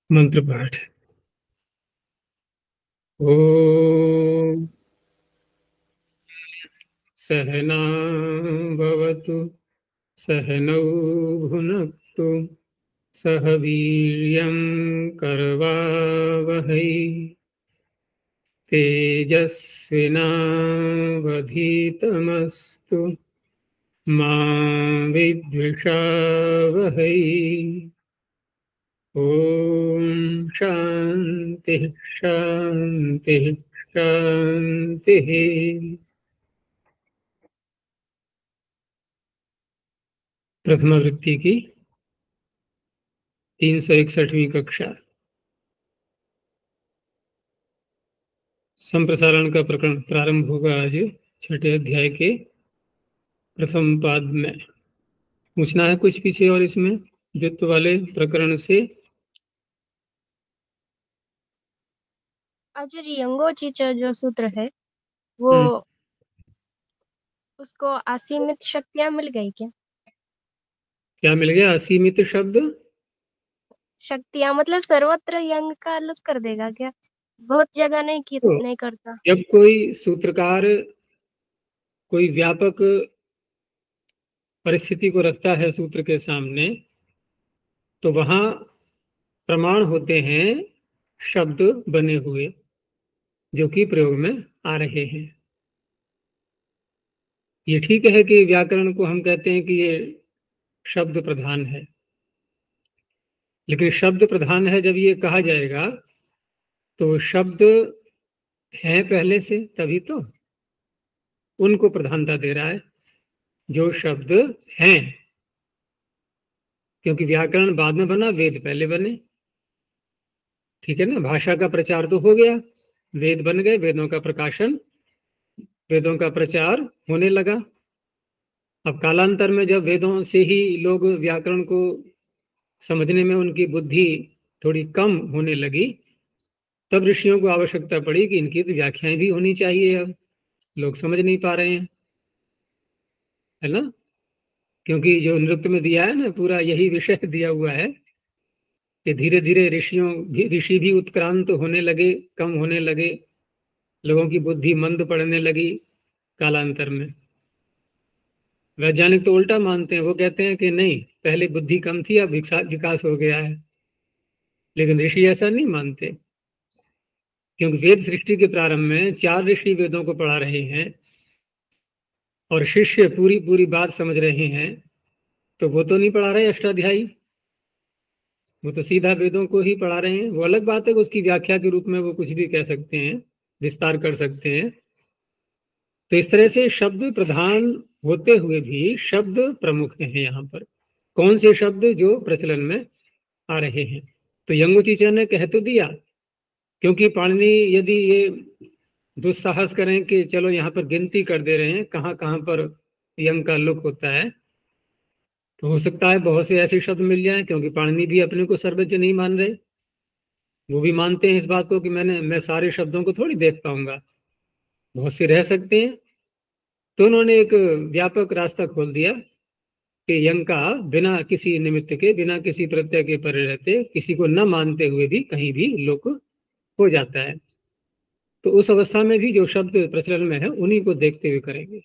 मंत्र पाठ। ओम सहना भवतु सहनौ भुनक्तु सह वीर्यं करवावहै तेजस्विनावधीतमस्तु मा विद्विषावहै। ओम शांति शांति शांति। प्रथमा वृत्ति की 361वीं कक्षा। संप्रसारण का प्रकरण प्रारंभ होगा आज 6ठे अध्याय के प्रथम पाद में। पूछना है कुछ पीछे और इसमें द्वित्व वाले प्रकरण से? आचार्य यंगोचिच जो सूत्र है वो उसको असीमित शक्तियां मिल गई क्या? क्या मिल गया? असीमित शब्द शक्तियां मतलब सर्वत्र यंग का लुक कर देगा क्या? बहुत जगह तो नहीं करता। जब कोई सूत्रकार कोई व्यापक परिस्थिति को रखता है सूत्र के सामने, तो वहां प्रमाण होते हैं शब्द बने हुए जो कि प्रयोग में आ रहे हैं। ये ठीक है कि व्याकरण को हम कहते हैं कि ये शब्द प्रधान है, लेकिन शब्द प्रधान है जब ये कहा जाएगा तो शब्द है पहले से, तभी तो उनको प्रधानता दे रहा है जो शब्द हैं, क्योंकि व्याकरण बाद में बना, वेद पहले बने। ठीक है ना? भाषा का प्रचार तो हो गया, वेद बन गए, वेदों का प्रकाशन, वेदों का प्रचार होने लगा। अब कालांतर में जब वेदों से ही लोग व्याकरण को समझने में उनकी बुद्धि थोड़ी कम होने लगी, तब ऋषियों को आवश्यकता पड़ी कि इनकी तो व्याख्याएं भी होनी चाहिए। अब लोग समझ नहीं पा रहे हैं, है ना? क्योंकि जो नृत्य में दिया है ना, पूरा यही विषय दिया हुआ है कि धीरे धीरे ऋषि भी उत्क्रांत होने लगे, कम होने लगे, लोगों की बुद्धि मंद पड़ने लगी कालांतर में। वैज्ञानिक तो उल्टा मानते हैं, वो कहते हैं कि नहीं, पहले बुद्धि कम थी, अब विकास हो गया है। लेकिन ऋषि ऐसा नहीं मानते, क्योंकि वेद सृष्टि के प्रारंभ में 4 ऋषि वेदों को पढ़ा रहे हैं और शिष्य पूरी पूरी बात समझ रहे हैं, तो वो तो नहीं पढ़ा रहे अष्टाध्यायी, वो तो सीधा वेदों को ही पढ़ा रहे हैं। वो अलग बात है कि उसकी व्याख्या के रूप में वो कुछ भी कह सकते हैं, विस्तार कर सकते हैं। तो इस तरह से शब्द प्रधान होते हुए भी शब्द प्रमुख हैं यहाँ पर। कौन से शब्द? जो प्रचलन में आ रहे हैं। तो यंगोचीचा ने कह तो दिया, क्योंकि पाणिनि यदि ये दुस्साहस करें कि चलो यहाँ पर गिनती कर दे रहे हैं कहाँ कहाँ पर यंग का लुक होता है, तो हो सकता है बहुत से ऐसे शब्द मिल जाएं, क्योंकि पाणिनि भी अपने को सर्वज्ञ नहीं मान रहे। वो भी मानते हैं इस बात को कि मैं सारे शब्दों को थोड़ी देख पाऊंगा, बहुत से रह सकते हैं। तो उन्होंने एक व्यापक रास्ता खोल दिया कि यंग का बिना किसी निमित्त के, बिना किसी प्रत्यय के परे रहते, किसी को न मानते हुए भी कहीं भी लुक हो जाता है। तो उस अवस्था में भी जो शब्द प्रचलन में है उन्हीं को देखते हुए करेंगे।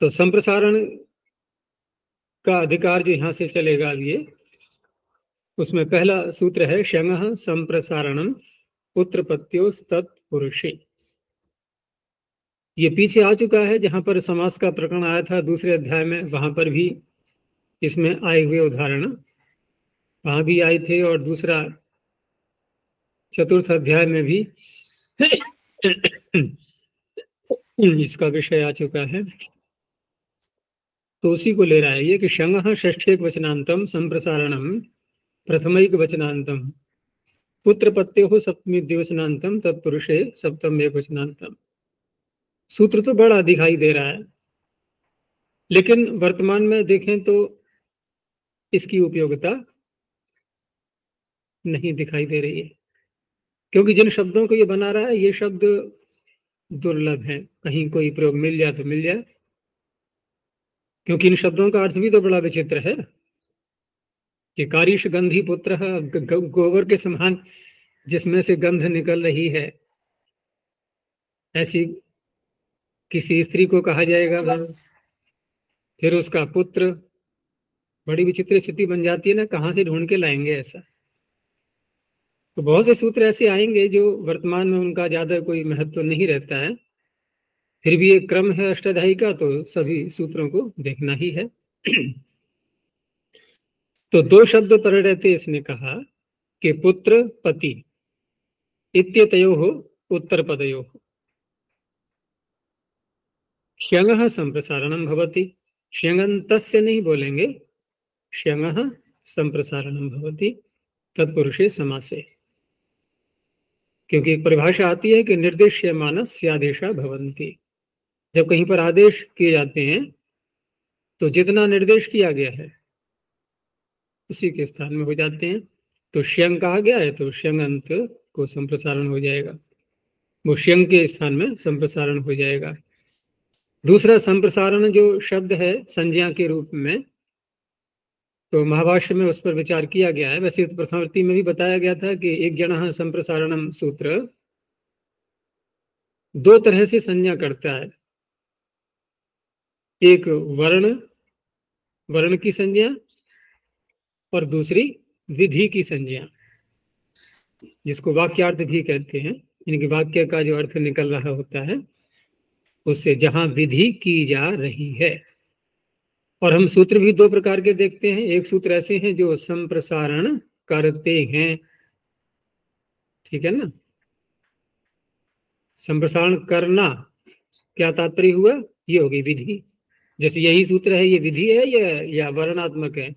तो संप्रसारण का अधिकार जो यहां से चलेगा, अब ये उसमें पहला सूत्र है शंगः संप्रसारणम पुत्रपत्यो तत्पुरुषे। ये पीछे आ चुका है, जहां पर समास का प्रकरण आया था दूसरे अध्याय में, वहां पर भी इसमें आए हुए उदाहरण वहां भी आए थे, और दूसरा चतुर्थ अध्याय में भी इसका विषय आ चुका है। तो उसी को ले रहा है ये कि शंगः षष्ठेक वचनांतम संप्रसारणम प्रथमैक वचनांतम पुत्र पत्यो सप्तमी द्विवचनांतम तत्पुरुषे सप्तम एक वचनांतम। सूत्र तो बड़ा दिखाई दे रहा है, लेकिन वर्तमान में देखें तो इसकी उपयोगिता नहीं दिखाई दे रही है, क्योंकि जिन शब्दों को ये बना रहा है, ये शब्द दुर्लभ हैं, कहीं कोई प्रयोग मिल जाए तो मिल जाए, क्योंकि इन शब्दों का अर्थ भी तो बड़ा विचित्र है कि कारीश गंधी पुत्र, गोबर के समान जिसमें से गंध निकल रही है, ऐसी किसी स्त्री को कहा जाएगा वह, फिर उसका पुत्र। बड़ी विचित्र स्थिति बन जाती है ना, कहाँ से ढूंढ के लाएंगे ऐसा। तो बहुत से सूत्र ऐसे आएंगे जो वर्तमान में उनका ज्यादा कोई महत्व नहीं रहता है, फिर भी एक क्रम है अष्टाध्यायी का, तो सभी सूत्रों को देखना ही है। तो दो शब्द पर रहते इसने कहा कि पुत्र पति इत्यतयोः उत्तर पदयोः श्यंगः संप्रसारणं भवति। श्यंगन्तस्य नहीं बोलेंगे, श्यंगः संप्रसारणं भवति तत्पुरुषे समासे, क्योंकि एक परिभाषा आती है कि निर्देश्यमानस्य आदेशा भवन्ति। जब कहीं पर आदेश किए जाते हैं तो जितना निर्देश किया गया है उसी के स्थान में हो जाते हैं। तो श्यंग कहा गया है तो श्यंग अंत को संप्रसारण हो जाएगा, वो श्यंग के स्थान में संप्रसारण हो जाएगा। दूसरा संप्रसारण जो शब्द है संज्ञा के रूप में, तो महाभाष्य में उस पर विचार किया गया है। वैसे तो प्रथमावृत्ति में भी बताया गया था कि एक जन संप्रसारणम सूत्र दो तरह से संज्ञा करता है, एक वर्ण की संज्ञा और दूसरी विधि की संज्ञा, जिसको वाक्यार्थ भी कहते हैं। यानी वाक्य का जो अर्थ निकल रहा होता है उससे जहां विधि की जा रही है। और हम सूत्र भी दो प्रकार के देखते हैं। एक सूत्र ऐसे हैं जो संप्रसारण करते हैं, ठीक है ना। संप्रसारण करना क्या तात्पर्य हुआ, ये होगी विधि। जैसे यही सूत्र है, ये विधि है या वर्णात्मक है,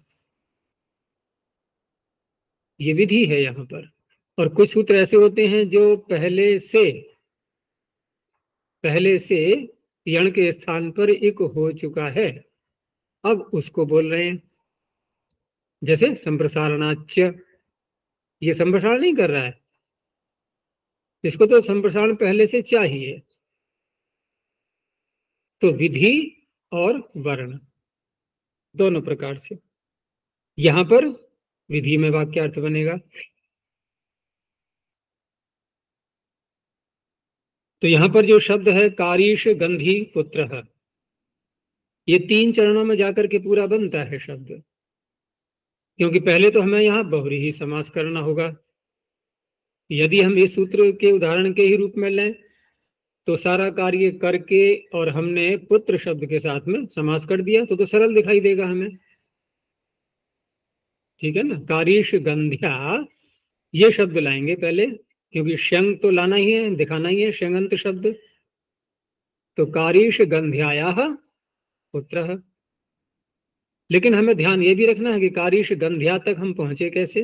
ये विधि है यहाँ पर। और कुछ सूत्र ऐसे होते हैं जो पहले से यण के स्थान पर एक हो चुका है, अब उसको बोल रहे हैं। जैसे संप्रसारणाच्य, ये संप्रसारण नहीं कर रहा है, इसको तो संप्रसारण पहले से चाहिए। तो विधि और वर्ण दोनों प्रकार से यहां पर विधि में वाक्यार्थ बनेगा। तो यहां पर जो शब्द है कारीश गंधी पुत्र, ये 3 चरणों में जाकर के पूरा बनता है शब्द, क्योंकि पहले तो हमें यहाँ बहुरी ही समास करना होगा। यदि हम इस सूत्र के उदाहरण के ही रूप में लें तो सारा कार्य करके और हमने पुत्र शब्द के साथ में समास कर दिया तो सरल दिखाई देगा हमें, ठीक है ना। कारीश गंध्या ये शब्द लाएंगे पहले, क्योंकि शंग तो लाना ही है, दिखाना ही है शंगंत शब्द। तो कारीश गंध्याया पुत्र, लेकिन हमें ध्यान ये भी रखना है कि कारीश गंध्या तक हम पहुंचे कैसे।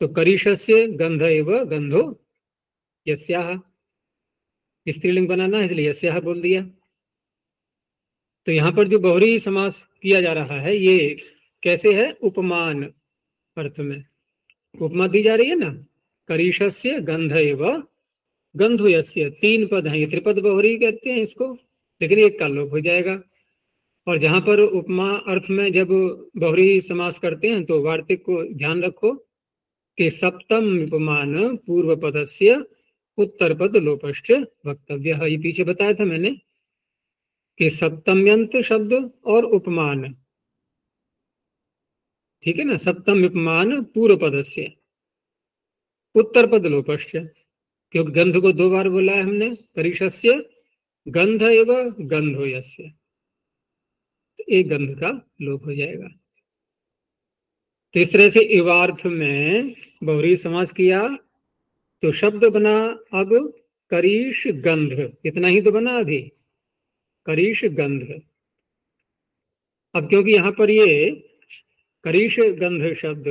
तो करीशस्य गंध एव गंधो यस्याह, स्त्रीलिंग बनाना है इसलिए यस्याह बोल दिया। तो यहाँ पर जो बहुरी समास किया जा रहा है ये कैसे है, उपमान अर्थ में उपमा दी जा रही है ना। करीशस्य गंध एव गंधो यस्य, 3 पद हैं, ये त्रिपद बहुरी कहते हैं इसको, लेकिन एक का लोप हो जाएगा। और जहां पर उपमा अर्थ में जब बहुरी समास करते हैं तो वार्तिक को ध्यान रखो कि सप्तम उपमान पूर्व पदस्य उत्तर पद लोपश्च वक्तव्य। ये पीछे बताया था मैंने कि सप्तम्यंत शब्द और उपमान, ठीक है ना। सप्तम उपमान पूर्व पदस्य उत्तर पद लोपश्च, क्योंकि गंध को 2 बार बोला है हमने। करीशस्य गंध एवं गंधो यस्य, एक गंध का लोप हो जाएगा। तो इस तरह से इवार्थ में बहुरी समास किया तो शब्द बना अब करीश गंध, इतना ही तो बना अभी, करीश गंध। अब क्योंकि यहां पर ये करीश गंध शब्द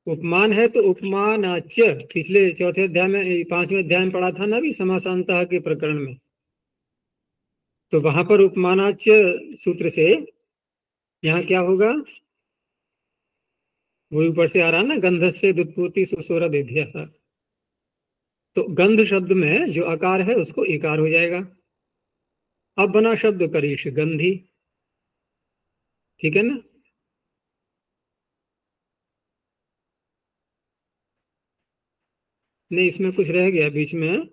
उपमान है तो उपमानाच्य, पिछले 4थे अध्याय में 5वें अध्याय में पढ़ा था ना अभी समासांतः के प्रकरण में, तो वहां पर उपमानाच्य सूत्र से यहाँ क्या होगा, वो ऊपर से आ रहा ना, गंधस्य दुत्पूर्ति सुस्वर विभ्यः। तो गंध शब्द में जो आकार है उसको इकार हो जाएगा। अब बना शब्द करीश गंधी, ठीक है ना। नहीं, इसमें कुछ रह गया बीच में,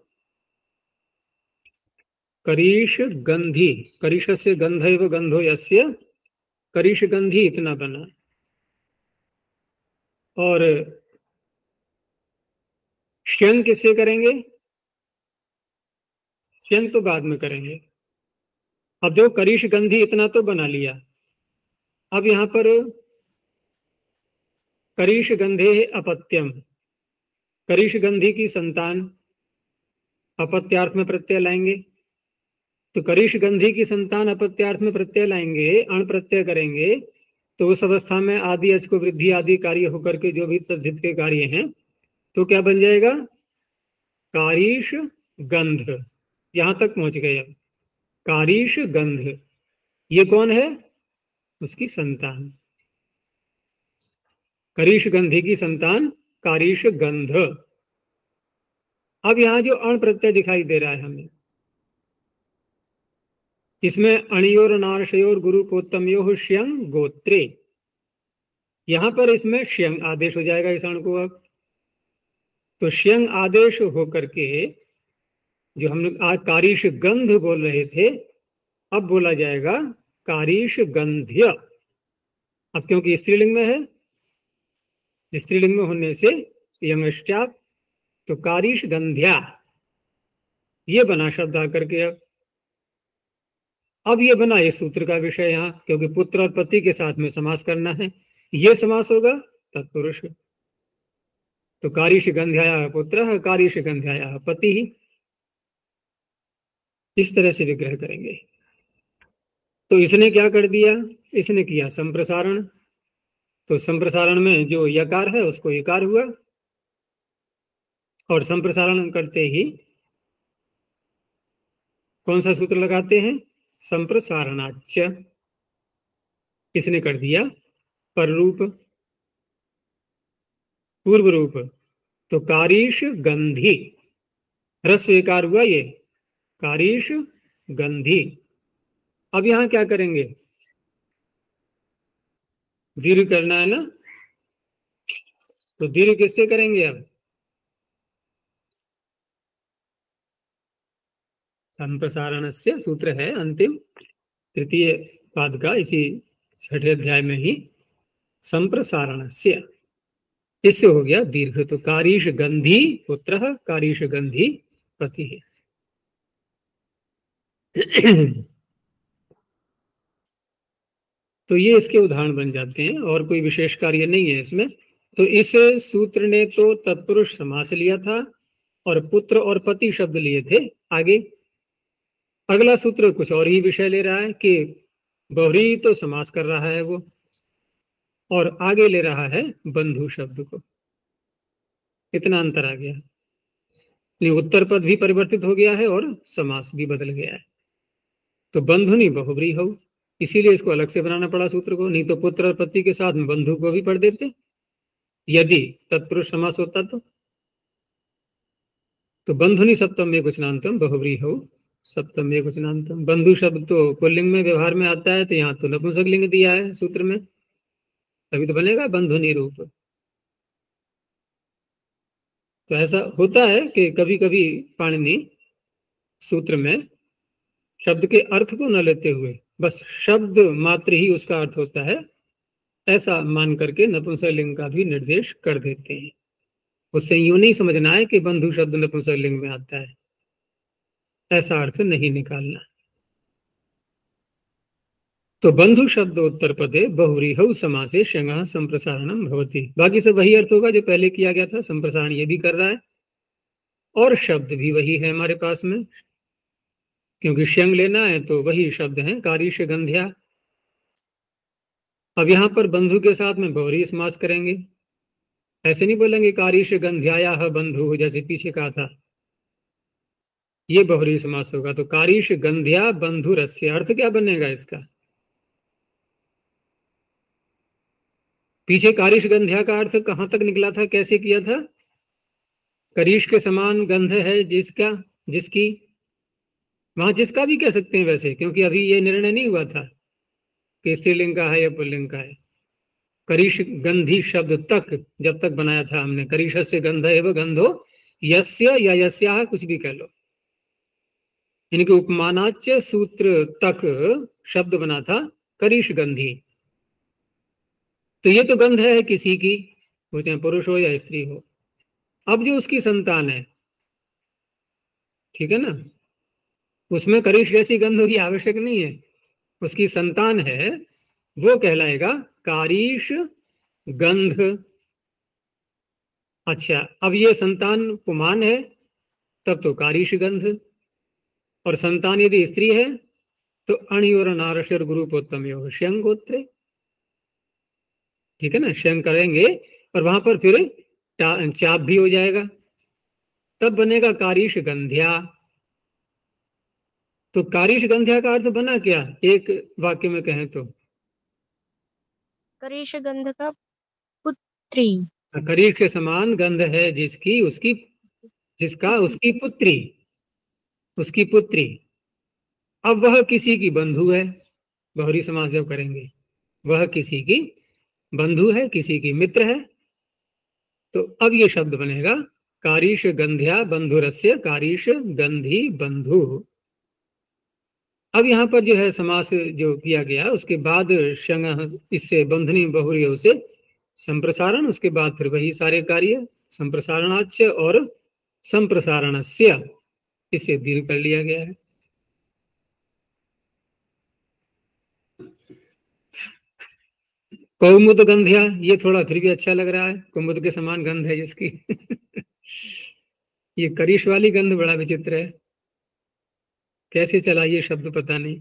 करीश गंधी, करीश से गंधैव गंधो यस्य, करीश गंधी इतना बना। और श्यंग किससे करेंगे? श्यंग तो बाद में करेंगे। अब देखो करीश गंधी इतना तो बना लिया। अब यहां पर करीश गंधे अपत्यम, करीश गंधी की संतान, अपत्यार्थ में प्रत्यय लाएंगे। तो करीश गंधी की संतान अपत्यार्थ में प्रत्यय लाएंगे, अण प्रत्यय करेंगे, तो उस अवस्था में आदि अच को वृद्धि आदि कार्य होकर के जो भी तद्धित के कार्य हैं, तो क्या बन जाएगा? कारीश गंध। यहां तक पहुंच गए। अब कारीश गंध, ये कौन है? उसकी संतान, करीश गंधी की संतान कारीश गंध। अब यहां जो अण प्रत्यय दिखाई दे रहा है हमें, इसमें अणियोर नारशयोर गुरु कोत्तमयो श्यंग गोत्रे, यहां पर इसमें श्यंग आदेश हो जाएगा इस अण को। अब तो श्यंग आदेश होकर के जो हम लोग आज कारीश गंध बोल रहे थे, अब बोला जाएगा कारीश गंध्य। अब क्योंकि स्त्रीलिंग में है, स्त्रीलिंग में होने से यंगश्चाप, तो कारीश गंध्या, ये बना शब्द आकर के। अब ये बना ये सूत्र का विषय यहाँ, क्योंकि पुत्र और पति के साथ में समास करना है, ये समास होगा तत्पुरुष। तो कारीश गंध्याया पुत्र, कारीश गंध्याया पति ही, इस तरह से विग्रह करेंगे। तो इसने क्या कर दिया? इसने किया संप्रसारण। तो संप्रसारण में जो यकार है उसको यकार हुआ, और संप्रसारण करते ही कौन सा सूत्र लगाते हैं? संप्रसारणाच्च। इसने कर दिया पर रूप, पूर्व रूप। तो कारीश गंधी, रस स्वीकार हुआ ये, कारीश गंधी। अब यहां क्या करेंगे? दीर्घ करना है ना, तो दीर्घ किससे करेंगे? अब संप्रसारण से सूत्र है अंतिम तृतीय पाद का, इसी छठे अध्याय में ही, संप्रसारण से, इससे हो गया दीर्घ। तो कारीश गंधी पुत्र, कारीश गंधी पति है। तो ये इसके उदाहरण बन जाते हैं, और कोई विशेष कार्य नहीं है इसमें। तो इस सूत्र ने तो तत्पुरुष समास लिया था और पुत्र और पति शब्द लिए थे। आगे अगला सूत्र कुछ और ही विषय ले रहा है कि बहुरी तो समास कर रहा है वो, और आगे ले रहा है बंधु शब्द को। इतना अंतर आ गया, नहीं उत्तर पद भी परिवर्तित हो गया है और समास भी बदल गया है। तो बंधु नहीं बहुब्री हो, इसीलिए इसको अलग से बनाना पड़ा सूत्र को, नहीं तो पुत्र और पति के साथ में बंधु को भी पढ़ देते यदि तत्पुरुष समास होता तो बंधुनी सप्तम में वचनांतम बहुब्री हो सप्तम में वचनांतम। बंधु शब्द तो पुल्लिंग में व्यवहार में आता है, तो यहाँ तो नपुंसक लिंग दिया है सूत्र में, तभी तो बनेगा बंधुनी रूप। तो ऐसा होता है कि कभी कभी पाणिनि सूत्र में शब्द के अर्थ को न लेते हुए बस शब्द मात्र ही उसका अर्थ होता है, ऐसा मान करके नपुंसक लिंग का भी निर्देश कर देते हैं। उससे यूं नहीं समझना है कि बंधु शब्द नपुंसक लिंग में आता है, ऐसा अर्थ नहीं निकालना। तो बंधु शब्द उत्तर पदे बहुव्रीहौ समासे शंगः संप्रसारणम भवति। बाकी सब वही अर्थ होगा जो पहले किया गया था, संप्रसारण ये भी कर रहा है, और शब्द भी वही है हमारे पास में, क्योंकि शंग लेना है तो वही शब्द है कारीश गंध्या। अब यहां पर बंधु के साथ में बहुव्रीहि समास करेंगे, ऐसे नहीं बोलेंगे कारीश गंध्याया बंधु जैसे पीछे कहा था, ये बहुव्रीहि समास होगा। तो कारीश गंध्या बंधुरस्य, अर्थ क्या बनेगा इसका? पीछे कारीश गंध्या का अर्थ कहां तक निकला था, कैसे किया था? करीश के समान गंध है जिसका, जिसकी, वहां जिसका भी कह सकते हैं वैसे, क्योंकि अभी ये निर्णय नहीं हुआ था कि स्त्रीलिंग का है या पुल्लिंग का है। करीश गंधी शब्द तक जब तक बनाया था हमने, करीश से गंध एवं गंधो यस्य या यस्या, कुछ भी कह लो, इनके उपमानाच्य सूत्र तक शब्द बना था करीश गंधी। तो ये तो गंध है किसी की, वो चाहे पुरुष हो या स्त्री हो। अब जो उसकी संतान है, ठीक है ना, उसमें करीश जैसी गंध की आवश्यक नहीं है, उसकी संतान है, वो कहलाएगा कारीश गंध। अच्छा, अब ये संतान पुमान है तब तो कारीश गंध, और संतान यदि स्त्री है तो अणि और नारशर गुरुपोत्तम योग श्यंग गोत्रे, ठीक है ना, श्यंग करेंगे और वहां पर फिर चाप भी हो जाएगा, तब बनेगा कारीश गंध्या। तो कारीश गंध्या का अर्थ बना क्या, एक वाक्य में कहें तो? करीश गंध का पुत्री। करीश के समान गंध है जिसकी, उसकी, जिसका, उसकी पुत्री, उसकी पुत्री। अब वह किसी की बंधु है, बहुरी समास जब करेंगे, वह किसी की बंधु है, किसी की मित्र है, तो अब ये शब्द बनेगा कारीश गंध्या बंधुरस्य कारीश गंधी बंधु। अब यहाँ पर जो है समास जो किया गया, उसके बाद शंग, इससे बंधनी बहुरी से संप्रसारण, उसके बाद फिर वही सारे कार्य, संप्रसारणाच्य और संप्रसारणस्य, इसे दीर्घ कर लिया गया है। कौमुद गंध्या, ये थोड़ा फिर भी अच्छा लग रहा है, कुमुद के समान गंध है जिसकी। ये करीश वाली गंध बड़ा विचित्र है, कैसे चला ये शब्द पता नहीं।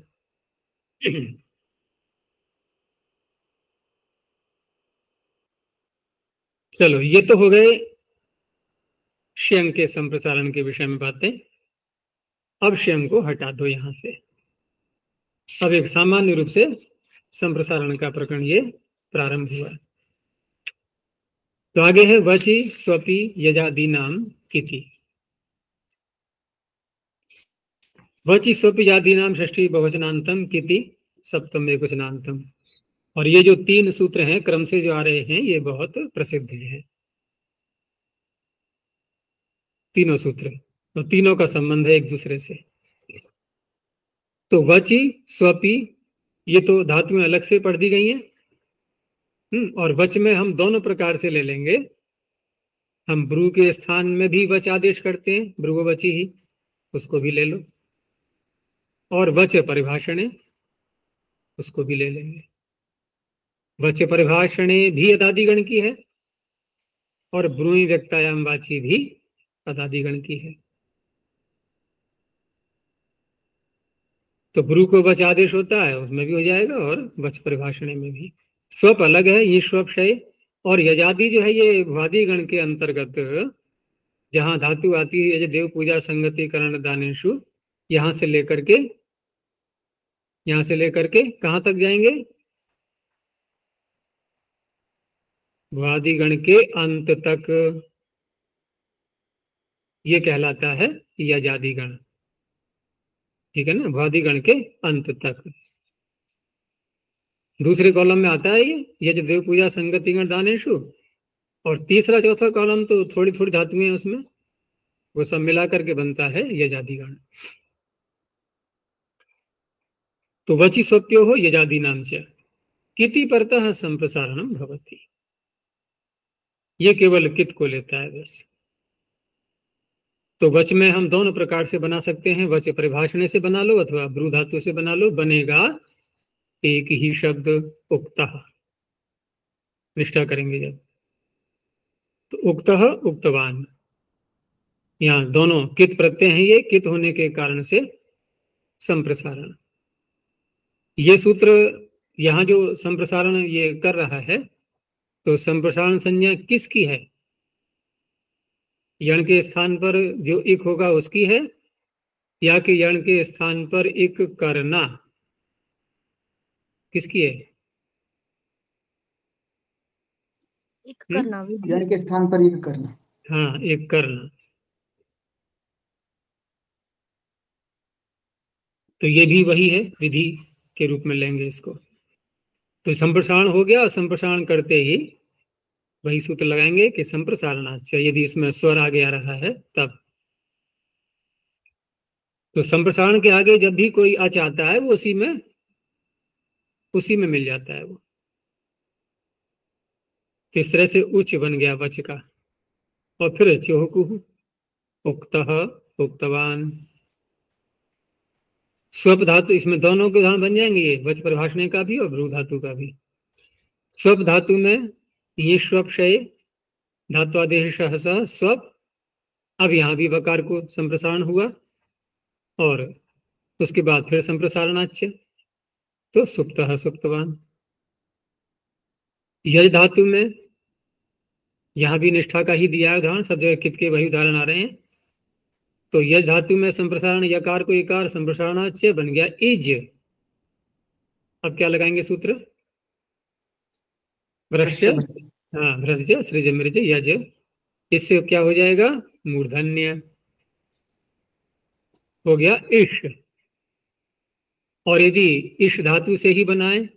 चलो, ये तो हो गए श्यंग के संप्रसारण के विषय में बातें। अब श्यंग को हटा दो यहां से, अब एक सामान्य रूप से संप्रसारण का प्रकरण ये प्रारंभ हुआ। तो आगे है वचि स्वपि यजादि नाम किति। वचि स्वपि यजादि नाम षष्ठी बहुवचनांतम किति सप्तम एकवचनांतम। और ये जो तीन सूत्र हैं क्रम से जो आ रहे हैं, ये बहुत प्रसिद्ध हैं तीनों सूत्र, तो तीनों का संबंध है एक दूसरे से। तो वचि स्वपि, ये तो धातुएं अलग से पढ़ दी गई हैं। और वच में हम दोनों प्रकार से ले लेंगे, हम ब्रू के स्थान में भी वच आदेश करते हैं, भ्रुवचि ही, उसको भी ले लो, और वच परिभाषणे, उसको भी ले लेंगे। वच परिभाषणे भी अदादिगण की है, और ब्रूई व्यक्तायाम वाची भी अदादिगण की है। तो ब्रू को वच आदेश होता है, उसमें भी हो जाएगा, और वच परिभाषणे में भी। स्वप अलग है, ये स्वपशय, और यजादि जो है ये वादी गण के अंतर्गत, जहां धातु आती है देव पूजा संगति करण दानेशु, यहां से लेकर के, यहां से लेकर के कहां तक जाएंगे, वादी गण के अंत तक, ये कहलाता है यजादि गण, ठीक है ना, वादी गण के अंत तक। दूसरे कॉलम में आता है ये यज देव पूजा संगति गण दानेशु, और तीसरा चौथा कॉलम तो थोड़ी थोड़ी धातुएं हैं उसमें, वो सब मिला करके बनता है यजादि गण। तो वचि स्वप्यो हो यजादि नाम च किति परतः संप्रसारणम भवति, ये केवल कित को लेता है बस। तो वच में हम दोनों प्रकार से बना सकते हैं, वच परिभाषणे से बना लो अथवा ब्रू धातु से बना लो, बनेगा एक ही शब्द उक्तः, निष्ठा करेंगे जब, तो उक्तः उक्तवान, यहाँ दोनों कित प्रत्यय हैं, ये कित होने के कारण से संप्रसारण। ये सूत्र यहाँ जो संप्रसारण ये कर रहा है, तो संप्रसारण संज्ञा किसकी है, यण के स्थान पर जो इक होगा उसकी है, या कि यण के स्थान पर इक करना किसकी है? एक करना यण के स्थान पर एक करना। हाँ, एक करना। तो ये भी वही है, विधि के रूप में लेंगे इसको। तो संप्रसारण हो गया, और संप्रसारण करते ही वही सूत्र लगाएंगे कि संप्रसारणाच्च, यदि इसमें स्वर आगे आ रहा है तब। तो संप्रसारण के आगे जब भी कोई अच आता है वो उसी में मिल जाता है वो। तो इस तरह से उच्च बन गया वच का। और फिर चोहकुह, उक्तः, उक्तवान। स्वप धातु, इसमें दोनों के उदाहरण बन जाएंगे, ये वच प्रभाषणे का भी और भ्रू धातु का भी। स्वप धातु में ये स्वपशय धात्वादेश स्वप। अब यहाँ भी वकार को संप्रसारण हुआ, और उसके बाद फिर संप्रसारणाच्च, तो सुप्तः, सुप्तवान। यज धातु में यहाँ भी निष्ठा का ही दिया है उदाहरण, सब जगह कित के वही उदाहरण आ रहे हैं। तो यज धातु में संप्रसारण, यकार को इकार, संप्रसारणाच्च बन गया इज। अब क्या लगाएंगे सूत्र? वृश्य, हाँ, भ्रज सृज मृज यज। इससे क्या हो जाएगा? मूर्धन्य हो गया इश। और यदि इश धातु से ही बनाए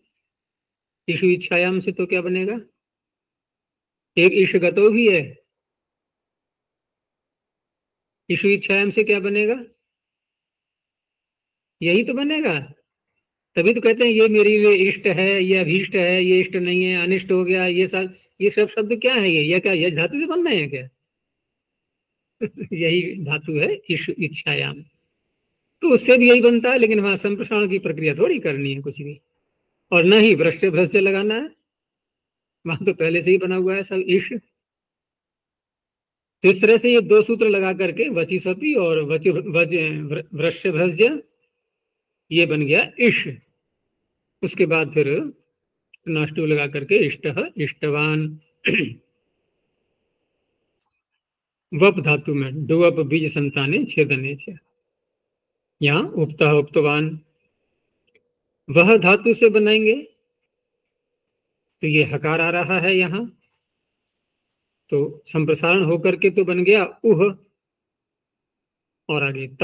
इशु इच्छायाम से, तो क्या बनेगा? एक इश गतो भी है, इशु इच्छायाम से क्या बनेगा? यही तो बनेगा। तभी तो कहते हैं ये मेरी लिए इष्ट है, ये अभीष्ट है, ये इष्ट नहीं है, अनिष्ट हो गया, ये सब शब्द क्या है? ये क्या यह धातु से बन रहे हैं क्या? यही धातु है इशु इच्छायाम। तो उससे भी यही बनता है, लेकिन वहां संप्रसारण की प्रक्रिया थोड़ी करनी है कुछ भी, और न ही भ्रष्ट भ्रष्ट लगाना है, वहां तो पहले से ही बना हुआ है सब इश। तो इस तरह से ये दो सूत्र लगा करके वची स्वपी और वच वज वृश्च भ्रज, ये बन गया इश। उसके बाद फिर नाष्टु लगा करके इष्ट, इष्टवान। वप धातु में डुअप बीज संताने छेदने से, यहाँ उपतः, उपतवान। वह धातु से बनाएंगे तो ये हकार आ रहा है यहाँ, तो संप्रसारण होकर के तो बन गया उह, और आगे त।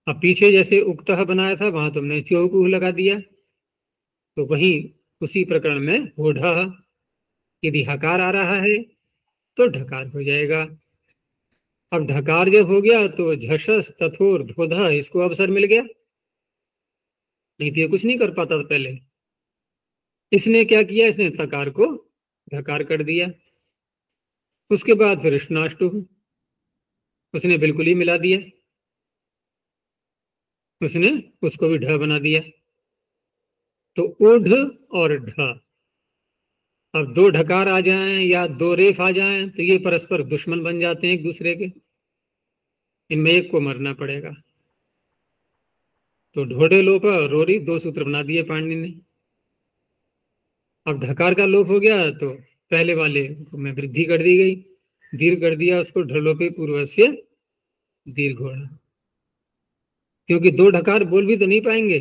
अब पीछे जैसे उक्तः बनाया था वहां तुमने च्योकुह लगा दिया, तो वहीं उसी प्रकरण में होढः, यदि हकार आ रहा है तो ढकार हो जाएगा। अब ढकार जब हो गया तो झषस तथोर धोधा, इसको अवसर मिल गया, नहीं तो ये कुछ नहीं कर पाता था पहले। इसने क्या किया? इसने थकार को धकार कर दिया। उसके बाद फिर स्नाष्टु, उसने बिल्कुल ही मिला दिया, उसने उसको भी ढ बना दिया। तो ओढ़ और ढ, अब दो ढकार आ जाएं या दो रेफ आ जाएं तो ये परस्पर दुश्मन बन जाते हैं एक दूसरे के, इनमें एक को मरना पड़ेगा। तो ढोढ़े लोप रोरी, दो सूत्र बना दिए पाणिनि ने। अब ढकार का लोप हो गया तो पहले वाले में वृद्धि कर दी गई, दीर्घ कर दिया उसको, ढलोपे पूर्वस्य दीर्घोण। क्योंकि दो ढकार बोल भी तो नहीं पाएंगे,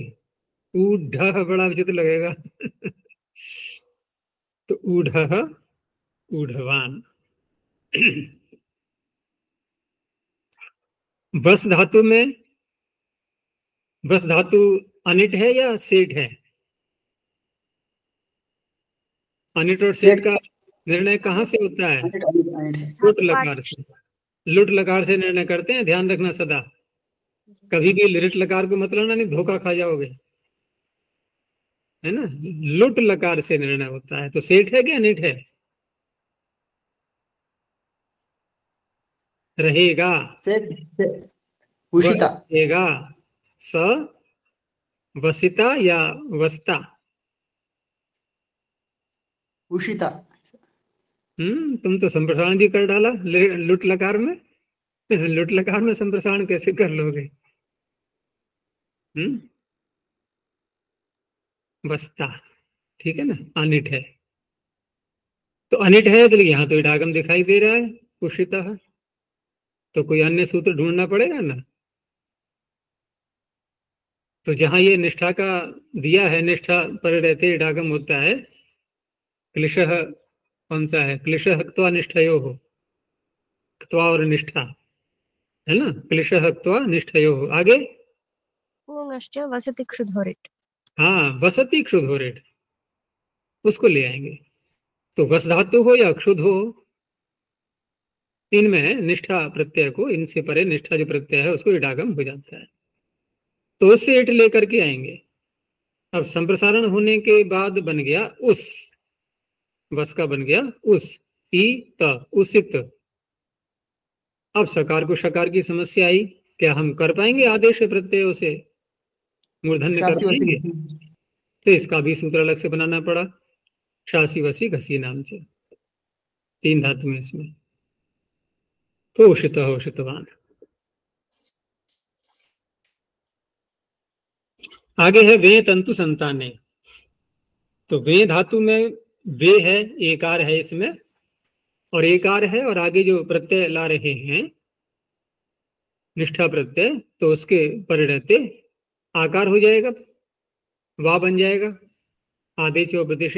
ऊढ़ बड़ा विचित्र लगेगा। तो ऊढ़, ऊढ़वान। बस धातु में, बस धातु अनिट है या सेठ है? अनिट और सेठ का निर्णय कहाँ से होता है? लुट लकार से। लुट लकार से निर्णय करते हैं, ध्यान रखना सदा। कभी भी लिट लकार को मतलब ना नहीं धोखा खा जाओगे, है ना। लुट लकार से निर्णय होता है। तो सेठ है कि अनिट है? रहेगा, उषिता, रहेगा। स वसिता या वस्ता? उषिता। तुम तो संप्रसारण भी कर डाला लुट लकार में। लुट लकार में संप्रसारण कैसे कर लोगे? वस्ता, ठीक है ना। अनिट है तो अनिट है, तो यहाँ तो इडागम दिखाई दे रहा है उषिता, तो कोई अन्य सूत्र ढूंढना पड़ेगा ना। तो जहां ये निष्ठा का दिया है, निष्ठा पर रहते इडागम होता है, क्लिशः कौन सा है? क्लिशः क्त्वा निष्ठयो हो, क्त्वा और निष्ठा, है ना, क्लिश हत्वा निष्ठयो, आगे पुंगश्च वसति क्षुधोरिट। हाँ वसति क्षुधोरेट, उसको ले आएंगे। तो वस धातु हो या क्षुध हो, इनमें निष्ठा प्रत्यय को, इनसे परे निष्ठा जो प्रत्यय है उसको इडागम हो जाता है, तो उससे इट लेकर के आएंगे। अब संप्रसारण होने के बाद बन गया उस, वस का बन गया उस, ई त उसित। अब सकार को शकार की समस्या आई, क्या हम कर पाएंगे आदेश प्रत्ययों से मूर्धन्य कर शासी वसी पाएंगे? घसी। तो इसका भी सूत्र अलग से बनाना पड़ा, शासी वसी घसी नाम से, 3 धातु में इसमें। तो उषित उषितवान। आगे है वे तंतु संताने। तो वे धातु में वे है, एकार है इसमें, और एकार है, और आगे जो प्रत्यय ला रहे हैं निष्ठा प्रत्यय, तो उसके पर रहते आकार हो जाएगा, वा बन जाएगा, आदेश व प्रदेश,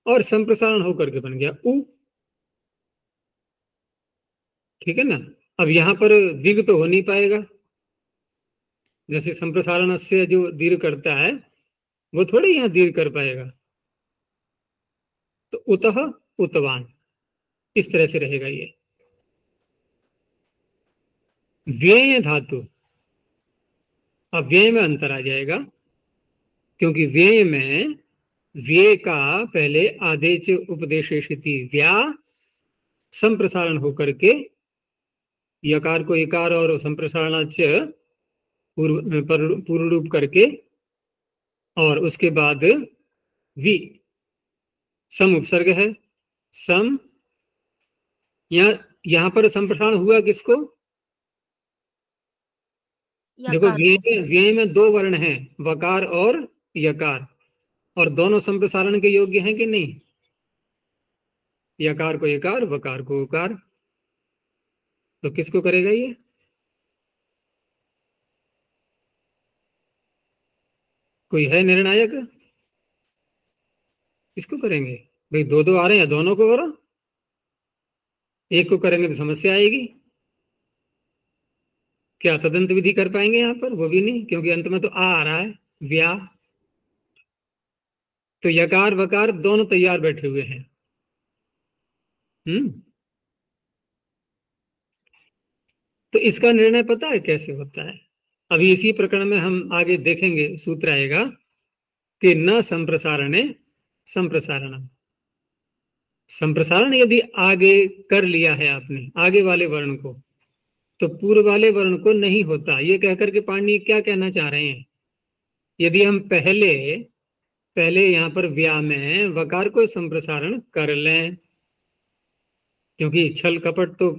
और संप्रसारण होकर के बन गया उ। ठीक है ना। अब यहां पर दीर्घ तो हो नहीं पाएगा, जैसे संप्रसारण से जो दीर्घ करता है वो थोड़ी यहां दीर्घ कर पाएगा। तो उतः उतवान, इस तरह से रहेगा ये। व्यय धातु, अब व्यय में अंतर आ जाएगा, क्योंकि व्यय में व्यय का पहले आदेश उपदेशेषिति व्या संप्रसारण होकर के यकार को इकार और संप्रसारणाच पूर्व रूप करके, और उसके बाद वि सम उपसर्ग है, सम, यहां पर संप्रसारण हुआ किसको? देखो व्यय में 2 वर्ण हैं, वकार और यकार, और दोनों संप्रसारण के योग्य हैं कि नहीं? यकार को यकार, वकार को उकार, तो किसको करेगा ये? कोई है निर्णायक? किसको करेंगे भाई? 2 आ रहे हैं, दोनों को करो, एक को करेंगे तो समस्या आएगी। क्या तदंत विधि कर पाएंगे यहाँ पर? वो भी नहीं, क्योंकि अंत में तो आ रहा है व्या। तो यकार वकार दोनों तैयार बैठे हुए हैं। तो इसका निर्णय पता है कैसे होता है? अभी इसी प्रकरण में हम आगे देखेंगे, सूत्र आएगा कि न संप्रसारणे संप्रसारणम। संप्रसारण यदि आगे कर लिया है आपने आगे वाले वर्ण को, तो पूर्व वाले वर्ण को नहीं होता। ये कहकर के पाणिनि क्या कहना चाह रहे हैं? यदि हम पहले यहां पर व्या में वकार को संप्रसारण कर लें, क्योंकि छल कपट तो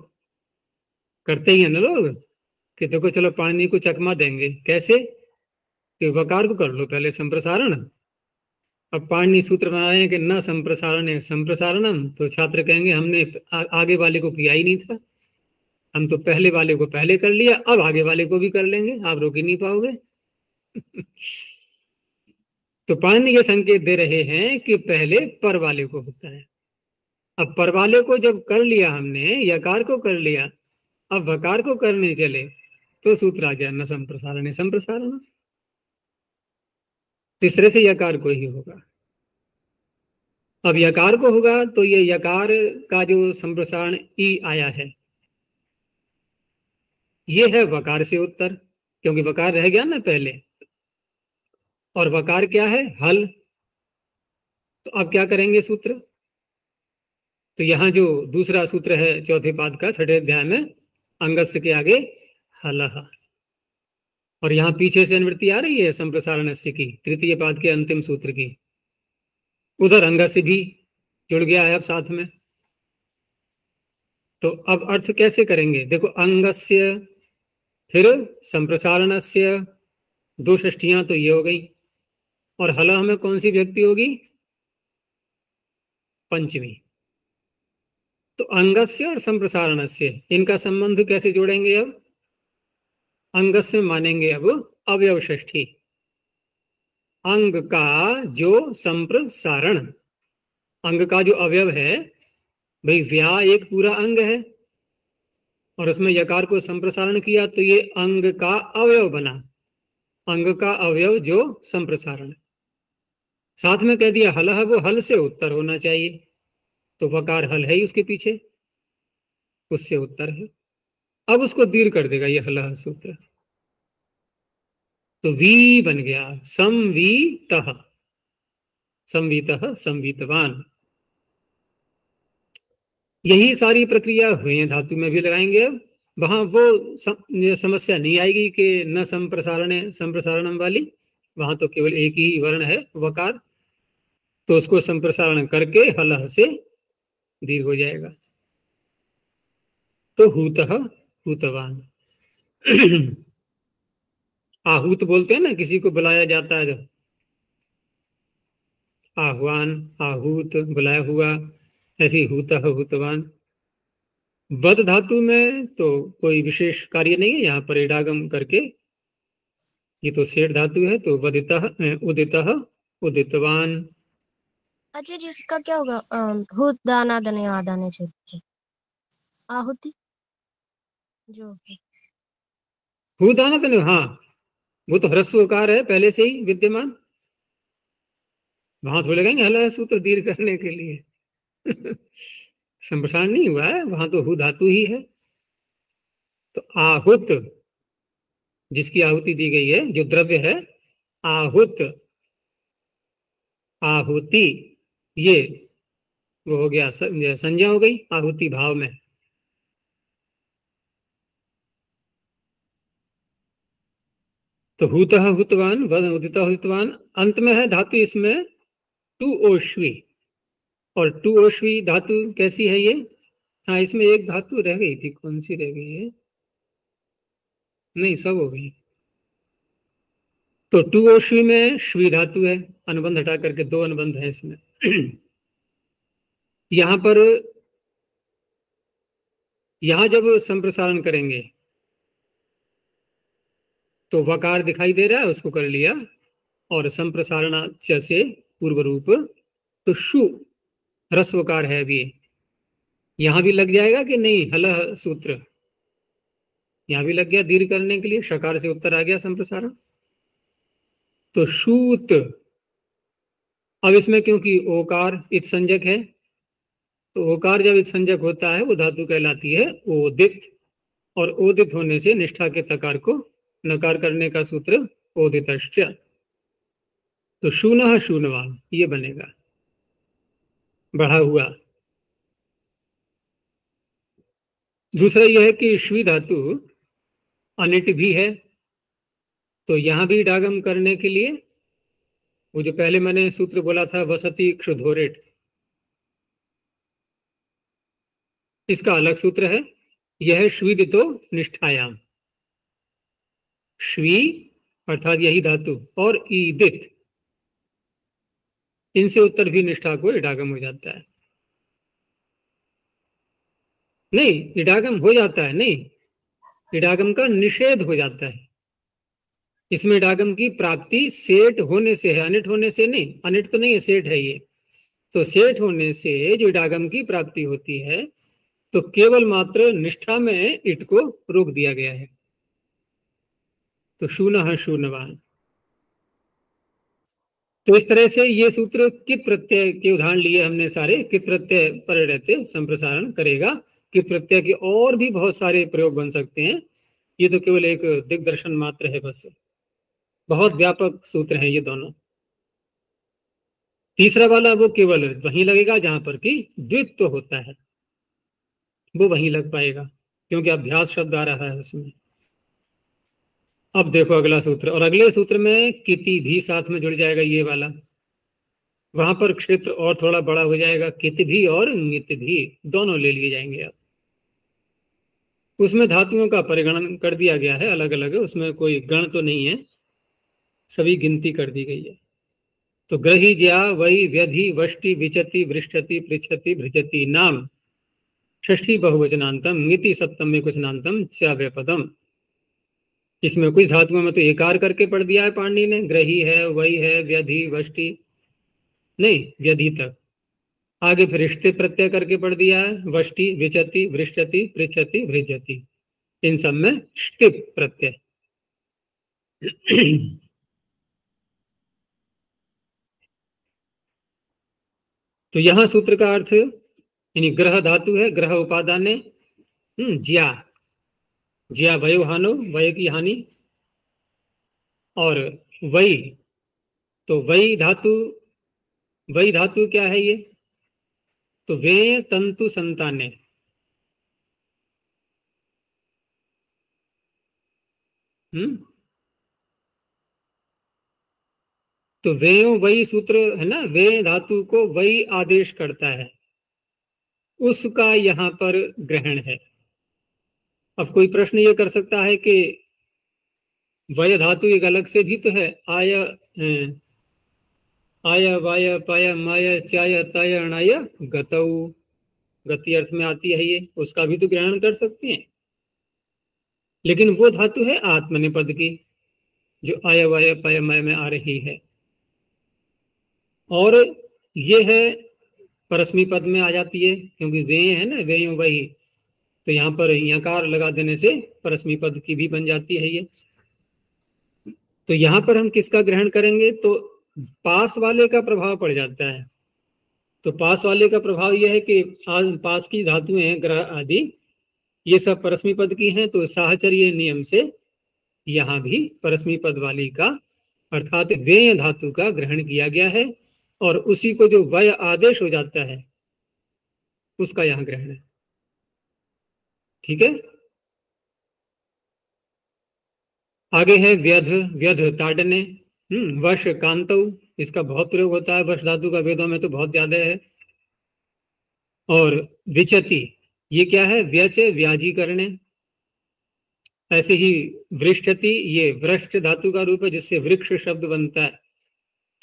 करते ही है ना लोग, कि देखो चलो पाणिनि को चकमा देंगे, कैसे कि वकार को कर लो पहले संप्रसारण। अब पाणिनि सूत्र बना रहे हैं कि न संप्रसारण है संप्रसारणम, तो छात्र कहेंगे हमने आगे वाले को किया ही नहीं था, हम तो पहले वाले को पहले कर लिया, अब आगे वाले को भी कर लेंगे, आप रोक ही नहीं पाओगे। तो पाणिनि ये संकेत दे रहे हैं कि पहले पर वाले को होता है। अब पर वाले को जब कर लिया हमने, यकार को कर लिया, अब वकार को करने चले, तो सूत्र आ गया न संप्रसारण संप्रसारण। तीसरे से यकार को ही होगा। अब यकार को होगा तो ये यकार का जो संप्रसारण ई आया है, ये है वकार से उत्तर, क्योंकि वकार रह गया ना पहले, और वकार क्या है? हल। तो अब क्या करेंगे सूत्र? तो यहां जो दूसरा सूत्र है चौथे पाद का 6ठे अध्याय में, अंगस्य के आगे हलह, और यहां पीछे से अनुवृत्ति आ रही है संप्रसारणस्य की, तृतीय पाद के अंतिम सूत्र की, उधर अंगस्य भी जुड़ गया है अब साथ में। तो अब अर्थ कैसे करेंगे? देखो, अंगस्य फिर संप्रसारणस्य, 2 षष्ठियां तो ये हो गई, और हलह में कौन सी व्यक्ति होगी? पंचमी। तो अंगस्य और संप्रसारणस्य, इनका संबंध कैसे जोड़ेंगे? अब अंगस्य मानेंगे अब अवयव षष्ठी, अंग का जो संप्रसारण, अंग का जो अवयव है, भाई व्या एक पूरा अंग है, और उसमें यकार को संप्रसारण किया तो ये अंग का अवयव बना, अंग का अवयव जो संप्रसारण। साथ में कह दिया हल है, वो हल से उत्तर होना चाहिए, तो वकार हल है ही उसके पीछे, उससे उत्तर है। अब उसको दीर्घ कर देगा ये हल सूत्र, तो वी बन गया संवीतः, संवीतः संवीतवान। यही सारी प्रक्रिया हुई है धातु में भी लगाएंगे। अब वहां वो समस्या नहीं आएगी कि न संप्रसारण संप्रसारणम वाली, वहां तो केवल एक ही वर्ण है वकार, तो उसको संप्रसारण करके हलह से दीर्घ हो जाएगा। तो हूतः हूतवान। आहूत बोलते हैं ना, किसी को बुलाया जाता है जब, आह्वान, आहूत, बुलाया हुआ, ऐसी हूतः हूतवान। बद धातु में तो कोई विशेष कार्य नहीं है, यहाँ पर इडागम करके, ये तो सेठ धातु है, तो वदितः उदितः उदितवान। अच्छा जी, इसका क्या होगा? हुत दाना दने आदाने चाहिए आहुति जो हूदाना तो नहीं, हाँ वो तो ह्रस्वकार है पहले से ही विद्यमान, वहां थोड़े लगाएंगे हल सूत्र दीर्घ करने के लिए। संप्रसारण नहीं हुआ है, वहां तो हु धातु ही है। तो आहुत, जिसकी आहुति दी गई है, जो द्रव्य है, आहुत, आहुति, ये वो हो गया संज्ञा हो गई आहुति भाव में। तो हुतः हुतवान, वद उदितः उदितवान। अंत में है धातु इसमें टू ओश्वी, और टू ओश्वी धातु कैसी है ये? हाँ, इसमें एक धातु रह गई थी, कौन सी रह गई है? नहीं, सब हो गई। तो टू ओश्वी में श्वी धातु है, अनुबंध हटा करके दो अनुबंध है इसमें। यहां पर, यहां जब संप्रसारण करेंगे तो वकार दिखाई दे रहा है, उसको कर लिया, और संप्रसारण च से पूर्व रूप, तो शु ह्रस्वकार है अभी, यहां भी लग जाएगा कि नहीं हल सूत्र? यहां भी लग गया दीर्घ करने के लिए, शकार से उत्तर आ गया संप्रसारण, तो शूत। अब इसमें क्योंकि ओकार इत संजक है, तो ओकार जब इत संजक होता है वो धातु कहलाती है ओदित, और ओदित होने से निष्ठा के तकार को नकार करने का सूत्र ओदितश्च, तो शूनः शूनवान ये बनेगा, बढ़ा हुआ। दूसरा यह है कि श्वी धातु अनिट भी है, तो यहां भी डागम करने के लिए वो जो पहले मैंने सूत्र बोला था वसति क्षुधोरेट, इसका अलग सूत्र है। यह श्वीदितो निष्ठायाम, श्वी अर्थात यही धातु और ईदित, इनसे उत्तर भी निष्ठा को इडागम हो जाता है। नहीं, इडागम हो जाता है, नहीं, इडागम का निषेध हो जाता है। इसमें इडागम की प्राप्ति सेठ होने से है, अनिट होने से नहीं। अनिट तो नहीं है, सेठ है ये। तो सेठ होने से जो इडागम की प्राप्ति होती है, तो केवल मात्र निष्ठा में इट को रोक दिया गया है, तो शूनः शूनवान। तो इस तरह से ये सूत्र कित प्रत्यय के उदाहरण लिए हमने सारे, कित प्रत्यय पर रहते संप्रसारण करेगा। कित प्रत्यय के और भी बहुत सारे प्रयोग बन सकते हैं, ये तो केवल एक दिग्दर्शन मात्र है बस, बहुत व्यापक सूत्र हैं ये दोनों। तीसरा वाला वो केवल वहीं लगेगा जहां पर कि द्वित्व होता है, वो वहीं लग पाएगा, क्योंकि अभ्यास शब्द आ रहा है उसमें। अब देखो अगला सूत्र, और अगले सूत्र में किति भी साथ में जुड़ जाएगा ये वाला, वहां पर क्षेत्र और थोड़ा बड़ा हो जाएगा, कित भी और नित भी दोनों ले लिए जाएंगे। अब उसमें धातुओं का परिगणन कर दिया गया है अलग अलग, उसमें कोई गण तो नहीं है, सभी गिनती कर दी गई है। तो ग्रही ज्या वही व्यधि वष्टि विचति वृष्टति पृछति भृजति नाम षष्ठी बहुवचनांतम नीति सप्तम में क्वचनांतम च्यव्यपदम। इसमें कुछ धातुओं में तो एकार करके पढ़ दिया है पाणिनि ने, ग्रही है, वही है, व्यधि वष्टि नहीं, व्यधि तक, आगे फिर रिश्ते प्रत्यय करके पढ़ दिया है, वष्टि विचति वृष्टति पृछति भृजति। इन सब में ष्टिप प्रत्यय। तो यहां सूत्र का अर्थ यानी ग्रह धातु है, ग्रह उपादान ज्या, ज्या वयो हानो, वय की हानि, और वही, तो वही धातु क्या है ये, तो वे तंतु संताने। हम्म तो वेयो वही सूत्र है ना, वे धातु को वही आदेश करता है, उसका यहां पर ग्रहण है। अब कोई प्रश्न ये कर सकता है कि वय धातु एक अलग से भी तो है, आय आय वाय पाय माय चाय तय अणाय गतौ, गति अर्थ में आती है ये, उसका भी तो ग्रहण कर सकते हैं। लेकिन वो धातु है आत्मनेपद की, जो आय वाय पाय मय में आ रही है, और ये है परस्मी पद में आ जाती है, क्योंकि वे है ना, वे वही, तो यहाँ पर यकार लगा देने से परस्मी पद की भी बन जाती है ये। तो यहाँ पर हम किसका ग्रहण करेंगे, तो पास वाले का प्रभाव पड़ जाता है। तो पास वाले का प्रभाव यह है कि पास की धातुएं ग्रह आदि ये सब परस्मी पद की हैं, तो साहचर्य नियम से यहाँ भी परस्मी पद वाली का अर्थात वेय धातु का ग्रहण किया गया है, और उसी को जो वय आदेश हो जाता है उसका यहाँ ग्रहण है। ठीक है, आगे है व्यध, व्यध ताड़ने, वश कांतौ, इसका बहुत प्रयोग होता है वश धातु का, वेदों में तो बहुत ज्यादा है। और विचति, ये क्या है, व्यच व्याजी करने। ऐसे ही वृष्टति, ये वृक्ष धातु का रूप है जिससे वृक्ष शब्द बनता है,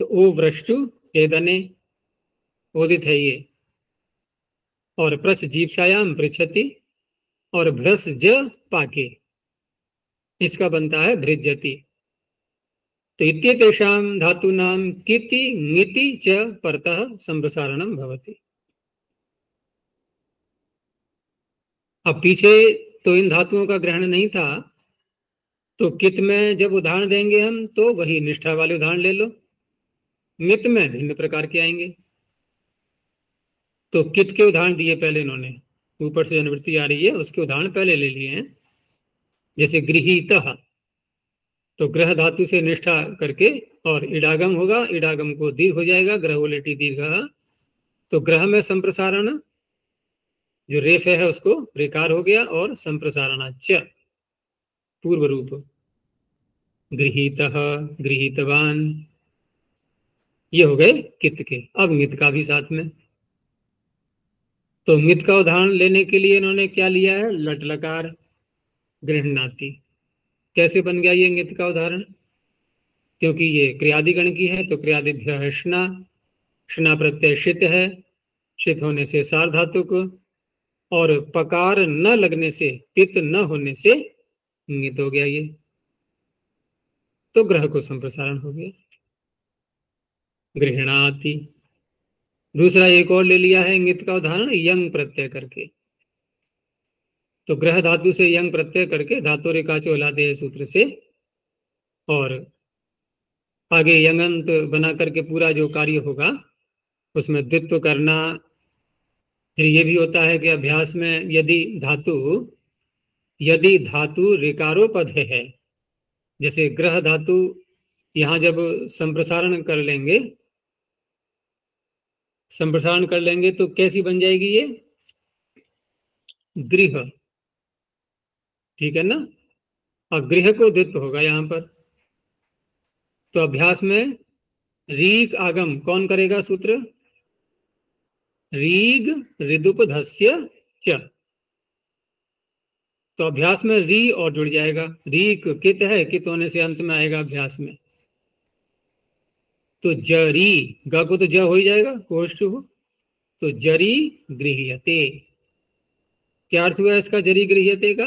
तो ओ वृक्षु एदने, ओदित है ये। और प्रच जीपसायाम पृछति, और भ्रस ज पाके, इसका बनता है भृजति। तो इत्येतेषां धातूनां किति ङिति च परतः संप्रसारणं भवति। अब पीछे तो इन धातुओं का ग्रहण नहीं था, तो कित में जब उदाहरण देंगे हम तो वही निष्ठा वाले उदाहरण ले लो, मित में भिन्न प्रकार के आएंगे। तो कित के उदाहरण दिए पहले इन्होंने, ऊपर से अनुवृत्ति आ रही है उसके उदाहरण पहले ले लिए हैं। जैसे गृहीतः, तो ग्रह धातु से निष्ठा करके, और इडागम होगा, इडागम को दीर्घ हो जाएगा, ग्रह उलटी दीर्घ, तो ग्रह में संप्रसारण, जो रेफ है उसको रेकार हो गया, और संप्रसारणाच पूर्व रूप, गृहीतः गृहीतवान, ये हो गए कित के। अब मित का भी साथ में, तो मित का उदाहरण लेने के लिए इन्होंने क्या लिया है, लट लकार गृहणाति। कैसे बन गया ये मित का उदाहरण, क्योंकि ये क्रियादि गण की है, तो क्रियादिभ्य है शना, शना प्रत्यय शित है, शित होने से सार धातु को, और पकार न लगने से, पित न होने से नित हो गया ये, तो ग्रह को संप्रसारण हो गया, गृहणाति। दूसरा एक और ले लिया है इंगित का उदाहरण, यंग प्रत्यय करके, तो ग्रह धातु से यंग प्रत्यय करके धातु रेखा चोलादे सूत्र से, और आगे यंगंत बना करके पूरा जो कार्य होगा उसमें द्वित्व करना। फिर ये भी होता है कि अभ्यास में यदि धातु ऋकारोपध है, जैसे ग्रह धातु यहां जब संप्रसारण कर लेंगे तो कैसी बन जाएगी ये, गृह, ठीक है ना। और गृह को द्वित्व होगा यहां पर, तो अभ्यास में रीग आगम कौन करेगा सूत्र, रीग ऋदुपधस्य च, तो अभ्यास में री और जुड़ जाएगा, रीक कित है, कित होने से अंत में आएगा अभ्यास में, तो जरी, ग को तो ज हो ही जाएगा, कोष्ठ हो, तो जरी गृह्यते। क्या अर्थ हुआ इसका, जरी गृह्यते का,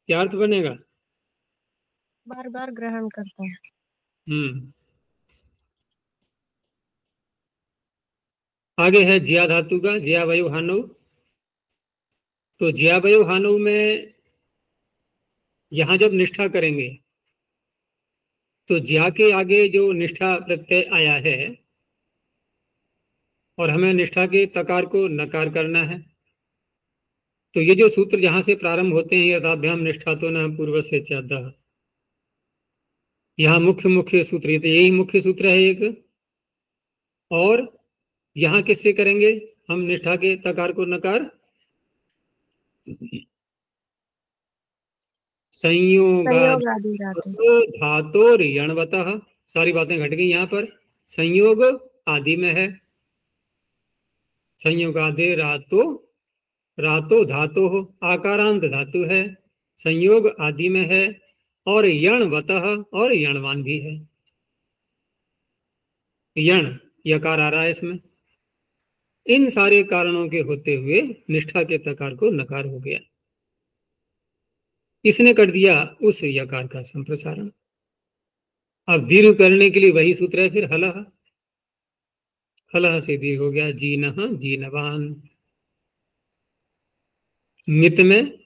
क्या अर्थ बनेगा, बार बार ग्रहण करता है। हम्म आगे है ज्या धातु का, ज्या वयु हानु। तो ज्या वयु हानु में यहां जब निष्ठा करेंगे तो ज्या के आगे जो निष्ठा प्रत्यय आया है और हमें निष्ठा के तकार को नकार करना है, तो ये जो सूत्र जहां से प्रारंभ होते हैं, यथाभ्याम निष्ठा तो न पूर्व से च्यादः, यहाँ मुख्य मुख्य सूत्र, ये तो यही मुख्य सूत्र है एक। और यहाँ किससे करेंगे हम निष्ठा के तकार को नकार? संयोग आदि धातु। धातु ऋणवतः, सारी बातें घट गई यहाँ पर। संयोग आदि में है, संयोगादे रातो, रातो धातु हो, आकारांत धातु है, संयोग आदि में है, और यणवतः, और यणवान भी है। यण यकार आ रहा है इसमें। इन सारे कारणों के होते हुए निष्ठा के तकार को नकार हो गया। इसने कर दिया उस यकार का संप्रसारण। अब दीर्घ करने के लिए वही सूत्र है फिर, हलह। हलह से दीर्घ हो गया जीनह, जीनवान। मित में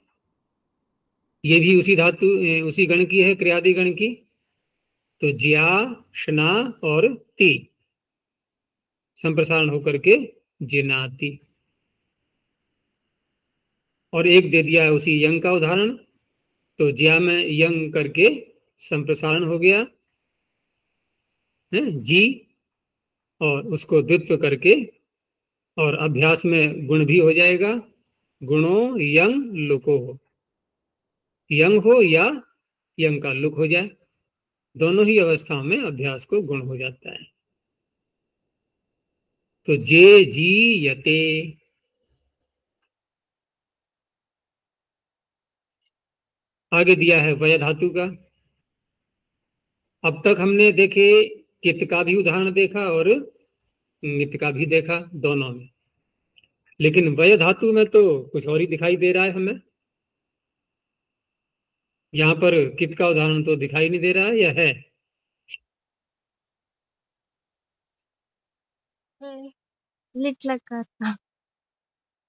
ये भी उसी धातु, उसी गण की है, क्रियादि गण की। तो ज्या, शना और ती संप्रसारण होकर के जिनाती। और एक दे दिया है उसी यंग का उदाहरण। तो ज्या में यंग करके संप्रसारण हो गया है जी, और उसको द्वित्व करके, और अभ्यास में गुण भी हो जाएगा। गुणो यंग लुको हो, यंग हो या यंग का लुक हो जाए, दोनों ही अवस्थाओं में अभ्यास को गुण हो जाता है। तो जे जी यते, आगे दिया है वय धातु का। अब तक हमने देखे कित का भी उदाहरण देखा और मित का भी देखा, दोनों में। लेकिन वय धातु में तो कुछ और ही दिखाई दे रहा है हमें। यहाँ पर कित का उदाहरण तो दिखाई नहीं दे रहा है, या है? लिट लगा था।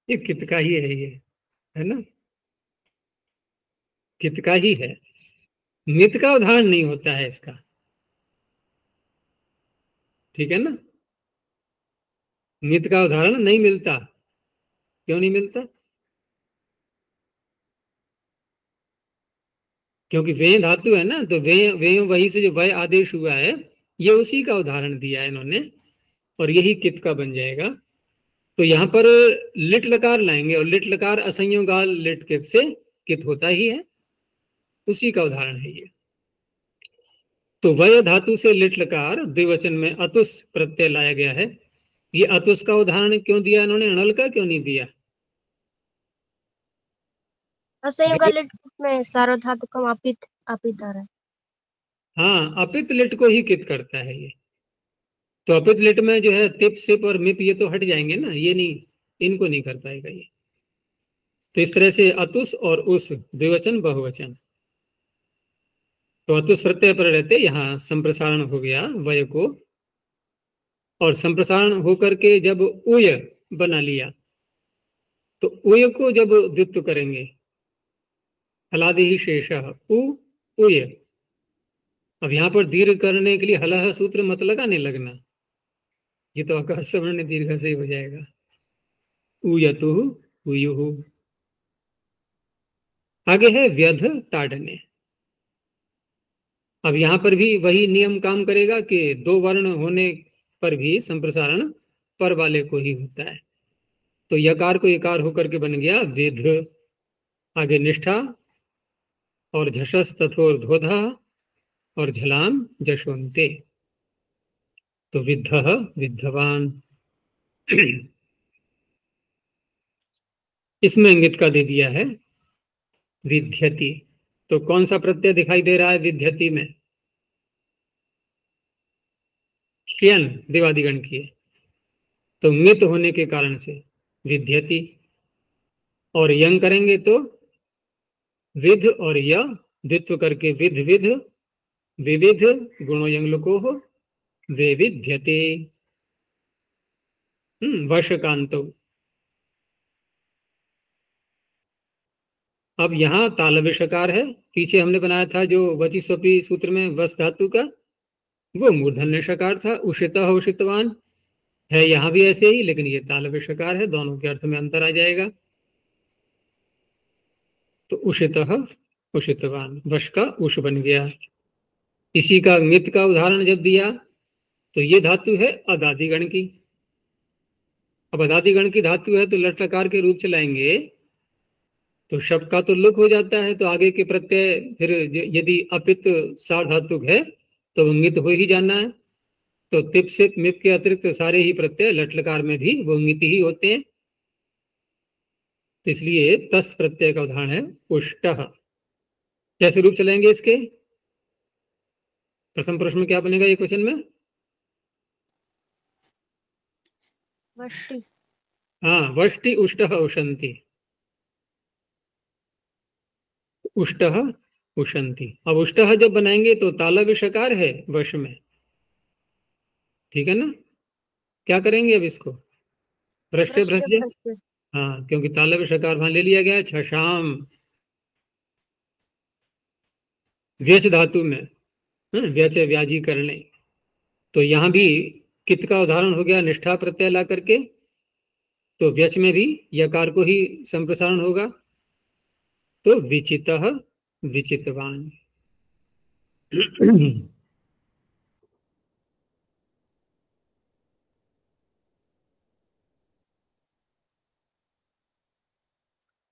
ये कित का ही है, ये है ना, कित का ही है। मित का उदाहरण नहीं होता है इसका, ठीक है ना। मित का उदाहरण नहीं मिलता। क्यों नहीं मिलता? क्योंकि वे धातु है ना, तो वे वही से जो वय आदेश हुआ है, ये उसी का उदाहरण दिया है इन्होंने, और यही कित का बन जाएगा। तो यहाँ पर लिट लकार लाएंगे, और लिट लकार असंयोगाल लिट कित से कित होता ही है, उसी का उदाहरण है ये। तो वय धातु से लिट लकार द्विवचन में अतुस प्रत्यय लाया गया है। ये अतुस का उदाहरण क्यों दिया इन्होंने, अणल का क्यों नहीं दिया? असंयोग लिट में सार्वधातुकम अपित अपित आ रहा है। हाँ, अपित लिट को ही कित करता है ये। तो अपित लिट में जो है तिप सिप और मिप ये तो हट जाएंगे ना, ये नहीं, इनको नहीं कर पाएगा ये। तो इस तरह से अतुस और उस द्विवचन बहुवचन, तो अतुस प्रत्यय पर रहते यहाँ संप्रसारण हो गया वय को, और संप्रसारण होकर के जब उय बना लिया, तो उय को जब द्वित्व करेंगे, हलादि ही शेष उ उय। अब यहाँ पर दीर्घ करने के लिए हलह सूत्र मत लगाने लगना, ये तो आकाश सवर्ण दीर्घ से ही हो जाएगा। उयतु उयुहु। आगे है व्यध ताड़ने। अब यहाँ पर भी वही नियम काम करेगा कि दो वर्ण होने पर भी संप्रसारण पर वाले को ही होता है। तो यकार को यकार होकर के बन गया विध। आगे निष्ठा, और झषस तथोर धोधा, और झलाम जशवंते। तो विद्ध विद्धवान। इसमें इंगित का दे दिया है विध्यति। तो कौन सा प्रत्यय दिखाई दे रहा है विध्यति में? श्यन देवादिगण की है, तो मित होने के कारण से विध्यति। और यंग करेंगे तो विध और य द्वित्व करके विध विध, विविध गुणो यंग लोको हो, विविध्यते। वशकांतो। अब यहाँ तालव्य शकार है, पीछे हमने बनाया था जो वचिस्वपी सूत्र में वस धातु का, वो मूर्धन्य शकार था, उषितः उषितवान है, यहाँ भी ऐसे ही, लेकिन ये तालव्य शकार है, दोनों के अर्थ में अंतर आ जाएगा। तो उषितः उषितवान, वश का उष बन गया। इसी का मित का उदाहरण जब दिया तो ये धातु है अदादिगण की। अब अदादिगण की धातु है तो लट लकार के रूप चलाएंगे तो शब्द का तो लुक हो जाता है, तो आगे के प्रत्यय फिर यदि अपित सार्वधातुक है तो वंगित हो ही जाना है। तो तिप सिप मिप के अतिरिक्त सारे ही प्रत्यय लट लकार में भी वंगित ही होते हैं। तो इसलिए तस प्रत्यय का उदाहरण है उष्टः। कैसे रूप चलेंगे इसके? प्रथम प्रश्न में क्या बनेगा ये क्वेश्चन में? वष्टि। हाँ, वष्टि उष्टः उशंति, उष्टः उशंति। अब उष्टः जब बनाएंगे तो तालव्य शकार है वश में, ठीक है ना? क्या करेंगे अब इसको? भ्रष्ट भ्रष्ट। हाँ, क्योंकि तालव्य शकार वहां ले लिया गया है छशाम व्यच धातु में, व्यच व्याजी करने। तो यहां भी कित का उदाहरण हो गया निष्ठा प्रत्यय ला करके, तो व्यच में भी यकार को ही संप्रसारण होगा। तो विचितः विचितवान।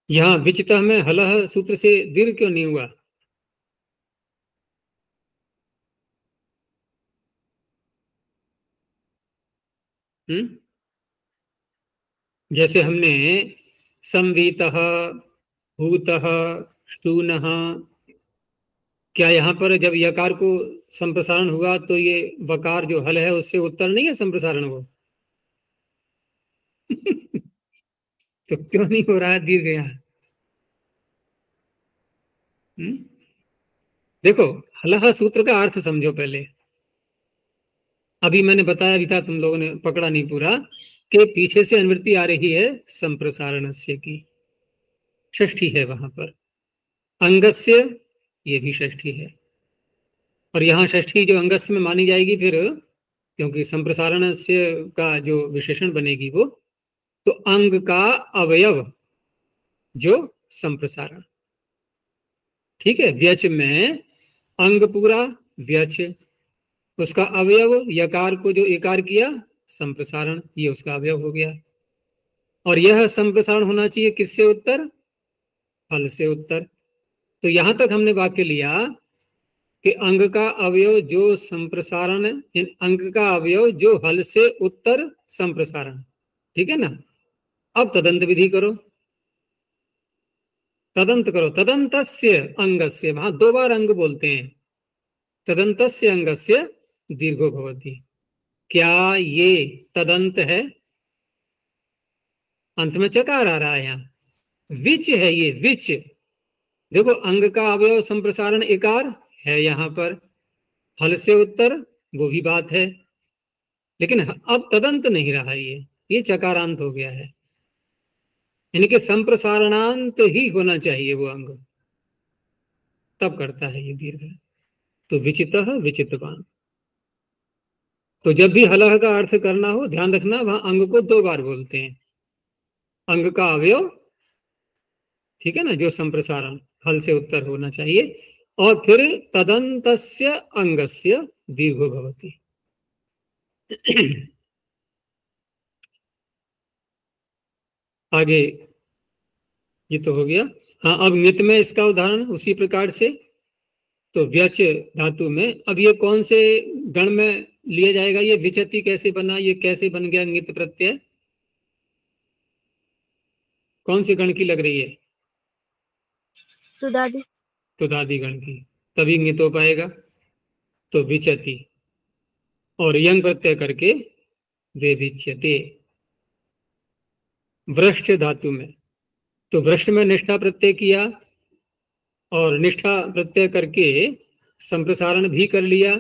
यहाँ विचितः में हलह सूत्र से दीर्घ क्यों नहीं हुआ? जैसे हमने संवीतः भूतः शूनः, क्या यहाँ पर जब यकार को संप्रसारण हुआ तो ये वकार जो हल है उससे उत्तर नहीं है संप्रसारण वो? तो क्यों नहीं हो रहा है दीर्घ यहाँ? देखो, हलह सूत्र का अर्थ समझो पहले। अभी मैंने बताया भी था, तुम लोगों ने पकड़ा नहीं पूरा, कि पीछे से अनुवृत्ति आ रही है संप्रसारणस्य की, षष्ठी है वहां पर। अंगस्य, ये भी षष्ठी है, और यहाँ षष्ठी जो अंगस्य में मानी जाएगी फिर, क्योंकि संप्रसारण से का जो विशेषण बनेगी वो, तो अंग का अवयव जो संप्रसारण, ठीक है। व्यच में अंग पूरा व्यच, उसका अवयव यकार को जो एकार किया संप्रसारण, ये उसका अवयव हो गया। और यह संप्रसारण होना चाहिए किससे उत्तर? हल से उत्तर। तो यहां तक हमने वाक्य लिया कि अंग का अवयव जो संप्रसारण, अंग का अवयव जो हल से उत्तर संप्रसारण, ठीक है ना। अब तदंत विधि करो, तदंत करो। तदंतस्य अंगस्य, वहां दो बार अंग बोलते हैं। तदंतस्य अंगस्य दीर्घो भवति। क्या ये तदंत है? अंत में चकार आ रहा है यहाँ, विच है ये, विच। देखो, अंग का अवयव संप्रसारण एकार है यहाँ पर, हल से उत्तर वो भी बात है, लेकिन अब तदंत नहीं रहा, ये चकारांत हो गया है। यानी कि संप्रसारणांत ही होना चाहिए वो अंग, तब करता है ये दीर्घ। तो विचितः विचितवान। तो जब भी हलह का अर्थ करना हो ध्यान रखना, वहां अंग को दो बार बोलते हैं। अंग का अवयव, ठीक है ना, जो संप्रसारण हल से उत्तर होना चाहिए, और फिर तदंतस्य अंगस्य दीर्घो भवति। आगे ये तो हो गया। हाँ, अब नित में इसका उदाहरण उसी प्रकार से। तो व्यच धातु में अब ये कौन से गण में लिया जाएगा? ये विचति कैसे बना, ये कैसे बन गया नित प्रत्यय? कौन से गण की लग रही है? तुदादि। तुदादि गण की, तभी नित हो पाएगा। तो विचति और यंग प्रत्यय करके वे विच्यते। वृक्ष धातु में, तो वृक्ष में निष्ठा प्रत्यय किया और निष्ठा प्रत्यय करके संप्रसारण भी कर लिया।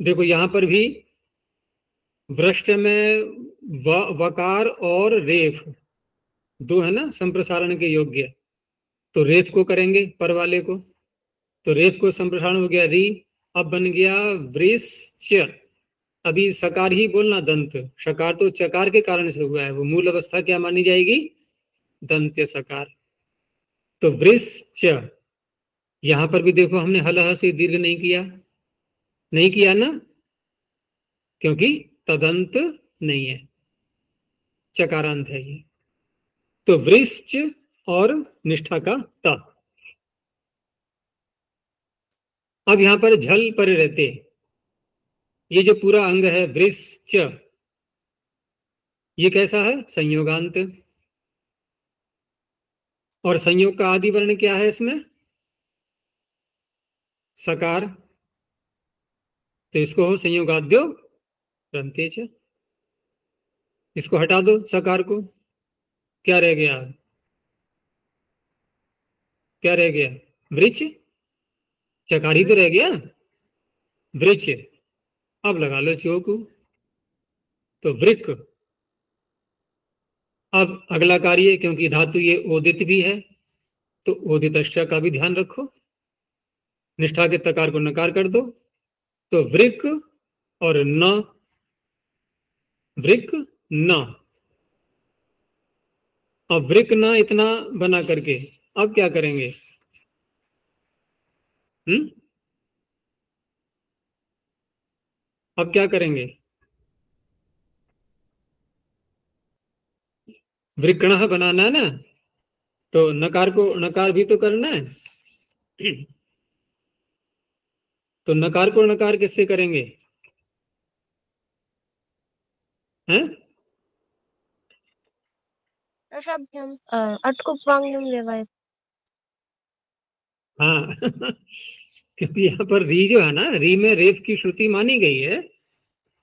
देखो यहां पर भी वृष्ट में वकार और रेफ दो है ना संप्रसारण के योग्य, तो रेफ को करेंगे पर वाले को, तो रेफ को संप्रसारण हो गया री, अब बन गया वृश्च। अभी सकार ही बोलना दंत, शकार तो चकार के कारण से हुआ है, वो मूल अवस्था क्या मानी जाएगी, दंत्य सकार। तो वृश्च, यहां पर भी देखो हमने हलह से दीर्घ नहीं किया, नहीं किया ना, क्योंकि तदंत नहीं है, चकारांत है ये। तो वृश्च और निष्ठा का त। अब यहां पर झल पर रहते, ये जो पूरा अंग है वृश्च, ये कैसा है, संयोगांत। और संयोग का आदि वर्ण क्या है इसमें, सकार, तो इसको हो संयोगाद्यो रंतेच। इसको हटा दो सकार को, क्या रह गया, क्या रह गया, वृक्ष, चकार ही तो रह गया, वृक्ष। अब लगा लो चो को, तो वृक। अब अगला कार्य, क्योंकि धातु ये ओदित भी है, तो ओदित का भी ध्यान रखो, निष्ठा के तकार को नकार कर दो, तो वृक और न, वृक न। अब वृक न इतना बना करके अब क्या करेंगे, अब क्या करेंगे, वृकण बनाना है ना, तो नकार को नकार भी तो करना है, तो नकार को नकार किससे करेंगे, हैं? अट को प्रांगणम लेवाय। हाँ क्योंकि यहाँ पर री जो है ना, री में रेफ की श्रुति मानी गई है,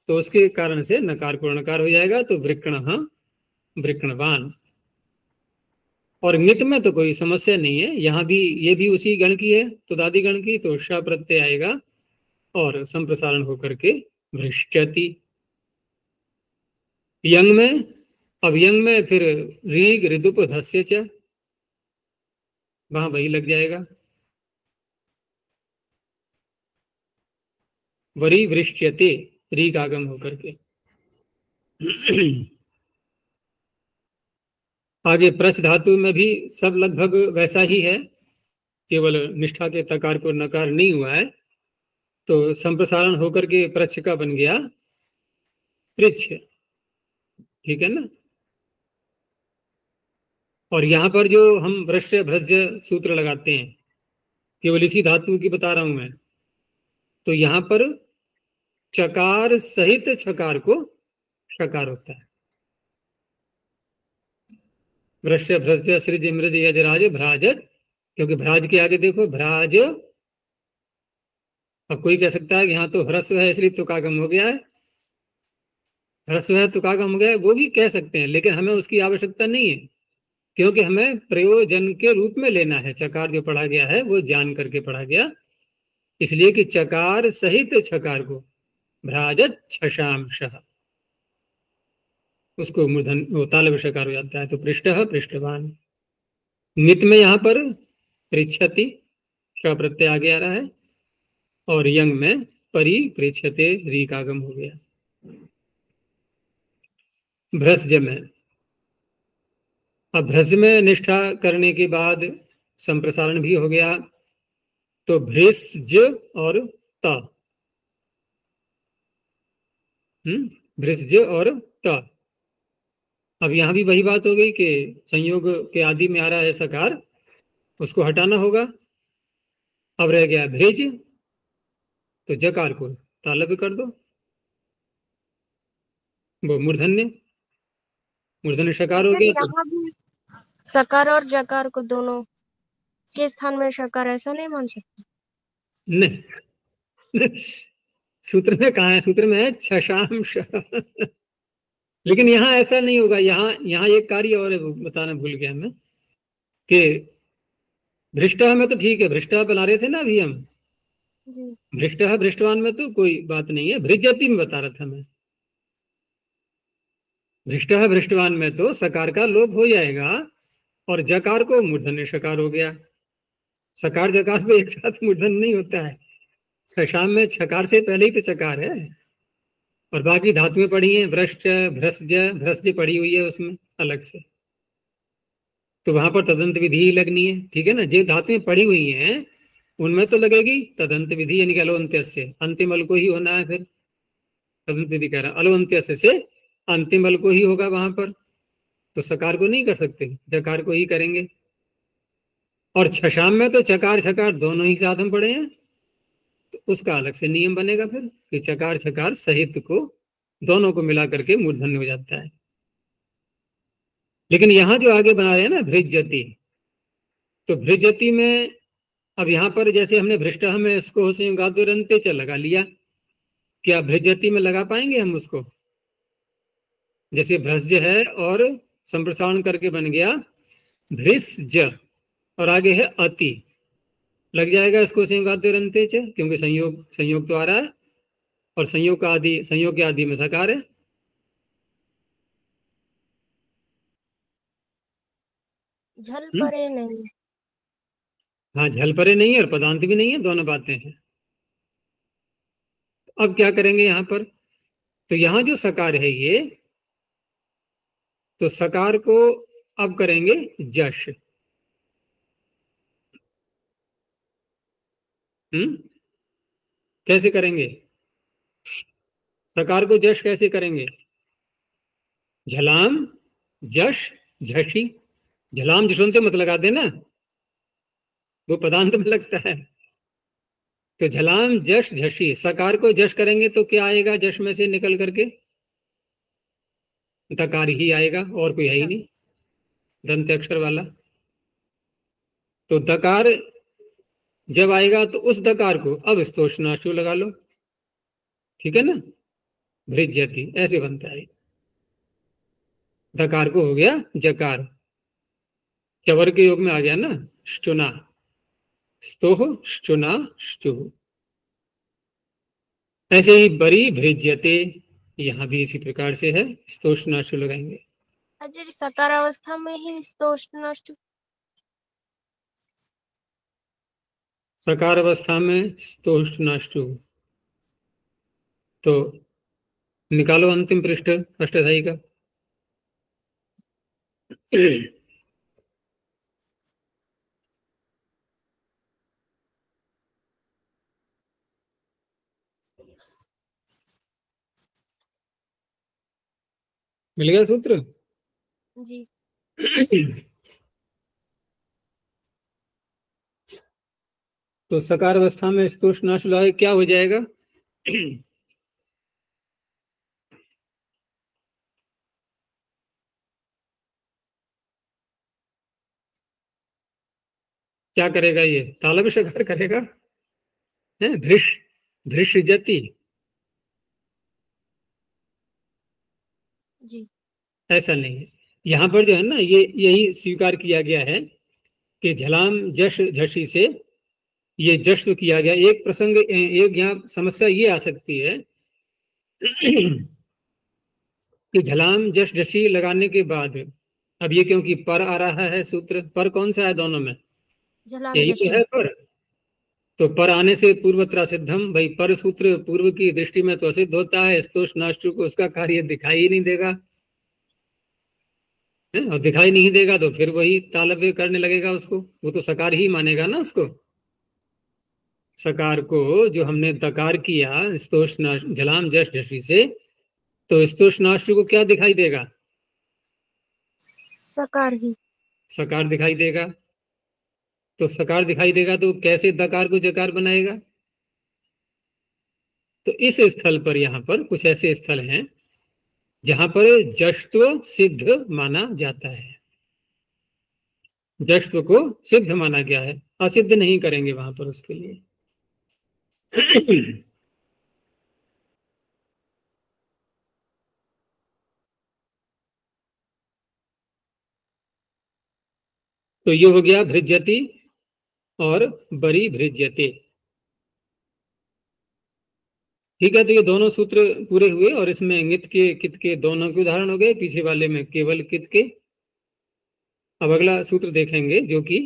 तो उसके कारण से नकार को नकार हो जाएगा, तो वृकण वृकणवान। और नित में तो कोई समस्या नहीं है, यहाँ भी ये भी उसी गण की है, तो दादी गण की, तो श प्रत्यय आएगा और संप्रसारण होकर के भ्रष्टति। यंग में, अब यंग में फिर रीग ऋदुप धस्य च, वहां वही लग जाएगा, वरी वृष्यते, री का आगम होकर के। आगे प्रच धातु में भी सब लगभग वैसा ही है, केवल निष्ठा के तकार को नकार नहीं हुआ है, तो संप्रसारण होकर के प्रच्छ का बन गया पृच्छ, ठीक है ना। और यहां पर जो हम वृश्च भ्रज्य सूत्र लगाते हैं, केवल इसी धातु की बता रहा हूं मैं, तो यहां पर चकार सहित छकार को शकार होता है। वृश्च भ्रज्य सृज मृज यजराज भ्राजत, क्योंकि भ्राज के आगे देखो भ्राज। अब कोई कह सकता है कि यहाँ तो ह्रस्व है इसलिए तुकागम हो गया है, ह्रस्व है तुकागम हो गया है, वो भी कह सकते हैं, लेकिन हमें उसकी आवश्यकता नहीं है, क्योंकि हमें प्रयोजन के रूप में लेना है। चकार जो पढ़ा गया है वो जान करके पढ़ा गया, इसलिए कि चकार सहित छकार को भ्राजत छशांशः, उसको मूर्धन वो तालव्य शकार हो जाता है, तो पृष्ठ पृष्ठवान। नित में यहाँ पर पृच्छति श प्रत्यय आगे आ रहा है, और यंग में परि पृच्छते री का आगम हो गया। भ्रस्ज में, अब भ्रज में निष्ठा करने के बाद संप्रसारण भी हो गया, तो भ्रज और त, भ्रज और त। अब यहां भी वही बात हो गई कि संयोग के आदि में आ रहा है सकार, उसको हटाना होगा। अब रह गया भ्रेज, तो जकार को तालव्य कर दो, वो मूर्धन्य, मूर्धन्य शकार हो गया। तो सकार और जकार को दोनों के स्थान में शकार ऐसा नहीं मान सकते, नहीं सूत्र में कहा है, सूत्र में है छशांश लेकिन यहाँ ऐसा नहीं होगा, यहाँ यहाँ एक कार्य और बताना भूल गया मैं, कि भ्रष्टा में तो ठीक है, भ्रष्टा बना रहे थे ना अभी हम, भ्रष्टा भ्रष्टवान में तो कोई बात नहीं है, भृजति में बता रहा था मैं, भ्रष्टः भ्रष्टवान में तो सकार का लोप हो जाएगा और जकार को मूर्धन्य शकार हो गया। सकार जकार में एक साथ मूर्धन नहीं होता है। शशाम में छकार से पहले ही तो चकार है, और बाकी धातुएं पड़ी हैं, भ्रष्ट, भ्रस्ज, भ्रस्ज पड़ी हुई है उसमें अलग से, तो वहां पर तदंत विधि ही लगनी है। ठीक है ना, जो धातुएं पड़ी हुई हैं उनमें तो लगेगी तदंत विधि, यानी कि अलोन्त्य से अंतिम अल को ही होना है। फिर तदंत विधि कह रहा, अलोन्त्य से अंतिम अल को ही होगा वहां पर, तो सकार को नहीं कर सकते, जकार को ही करेंगे। और छशाम में तो चकार छकार दोनों ही साथ में पड़े हैं, तो उसका अलग से नियम बनेगा फिर कि चकार छकार सहित को दोनों को मिला करके मूर्धन्य हो जाता है। लेकिन यहां जो आगे बना रहे हैं ना भृजति, तो भृजति में अब यहां पर जैसे हमने भ्रष्ट में इसको संयुगाद्योरन्ते च लगा लिया, क्या भृजति में लगा पाएंगे हम उसको? जैसे भ्रस्ज है और संप्रसारण करके बन गया भृस्ज, और आगे है अति, लग जाएगा इसको संयुगाद्योरन्ते च, क्योंकि संयोग संयोग तो आ रहा है, और संयोग का आदि, संयोग के आदि में सकार है। झल परे नहीं। हाँ, झल परे नहीं है और पदांत भी नहीं है, दोनों बातें हैं। अब क्या करेंगे यहां पर? तो यहां जो सकार है ये, तो सकार को अब करेंगे जश। कैसे करेंगे सकार को जश, कैसे करेंगे? झलाम जश झशी, झलाम झुठनते मत लगा देना, वो पदांत में लगता है। तो झलाम जश झशी, सकार को जश करेंगे तो क्या आएगा जश में से निकल करके? दकार ही आएगा, और कोई है ही नहीं दंत अक्षर वाला। तो दकार जब आएगा तो उस दकार को अब स्तोषनाशु लगा लो, ठीक है ना, भृज्यति ऐसे बनता है। दकार को हो गया जकार, चवर के योग में आ गया ना, श्चुना, स्तोह श्चुना श्चुः। ऐसे ही बरी भृज्यते, यहां भी इसी प्रकार से है, स्तोषनाशु लगाएंगे। अजय जी सकार अवस्था में ही स्तोष्णाष्टु। सकार अवस्था में स्तोषनाशु, तो निकालो अंतिम पृष्ठ अष्टाध्यायी का। मिल गया सूत्र? जी। तो सकार अवस्था में स्तोषनाशु लगाए क्या हो जाएगा? क्या करेगा ये? तालव्य शकार करेगा, है भृष, भृषजति, जी। ऐसा नहीं है। यहां पर जो है ना, ये यही स्वीकार किया गया है कि झलाम जश झशी से ये जश तो किया गया। एक प्रसंग, एक यहाँ समस्या ये आ सकती है कि झलाम जश झशी लगाने के बाद, अब ये क्योंकि पर आ रहा है सूत्र, पर कौन सा है दोनों में? झलाम यही तो जशी। है पर। तो पर आने से पूर्वत्र सिद्धम, भाई पर सूत्र पूर्व की दृष्टि में तो असिद्ध होता है, स्तोष नाष्टु को उसका कार्य दिखाई ही नहीं देगा, है? और दिखाई नहीं देगा तो फिर वही तालव्य करने लगेगा उसको, वो तो सकार ही मानेगा ना उसको। सकार को जो हमने दकार किया स्तोष झलाम जश झशी से, तो स्तोष नाष्टु को क्या दिखाई देगा? सकार ही। सकार दिखाई देगा। तो सकार दिखाई देगा तो कैसे दकार को जकार बनाएगा? तो इस स्थल पर, यहां पर कुछ ऐसे स्थल हैं जहां पर जश्त्व सिद्ध माना जाता है, जश्त्व को सिद्ध माना गया है, असिद्ध नहीं करेंगे वहां पर उसके लिए। तो ये हो गया भृज्यति और बरी भृज्यते। ठीक है, तो ये दोनों सूत्र पूरे हुए और इसमें ङित के कित के दोनों के उदाहरण हो गए, पीछे वाले में केवल कित के। अब अगला सूत्र देखेंगे जो कि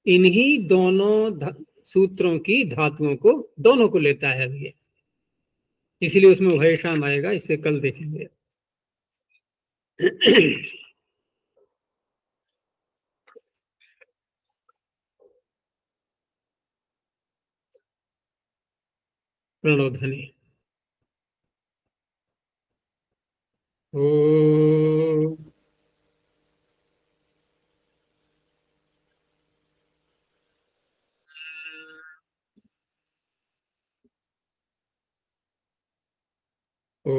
इन्हीं दोनों सूत्रों की धातुओं को दोनों को लेता है ये, इसीलिए उसमें उभय शाम आएगा, इसे कल देखेंगे। प्रणोध्वनि। ओ ओ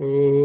ओ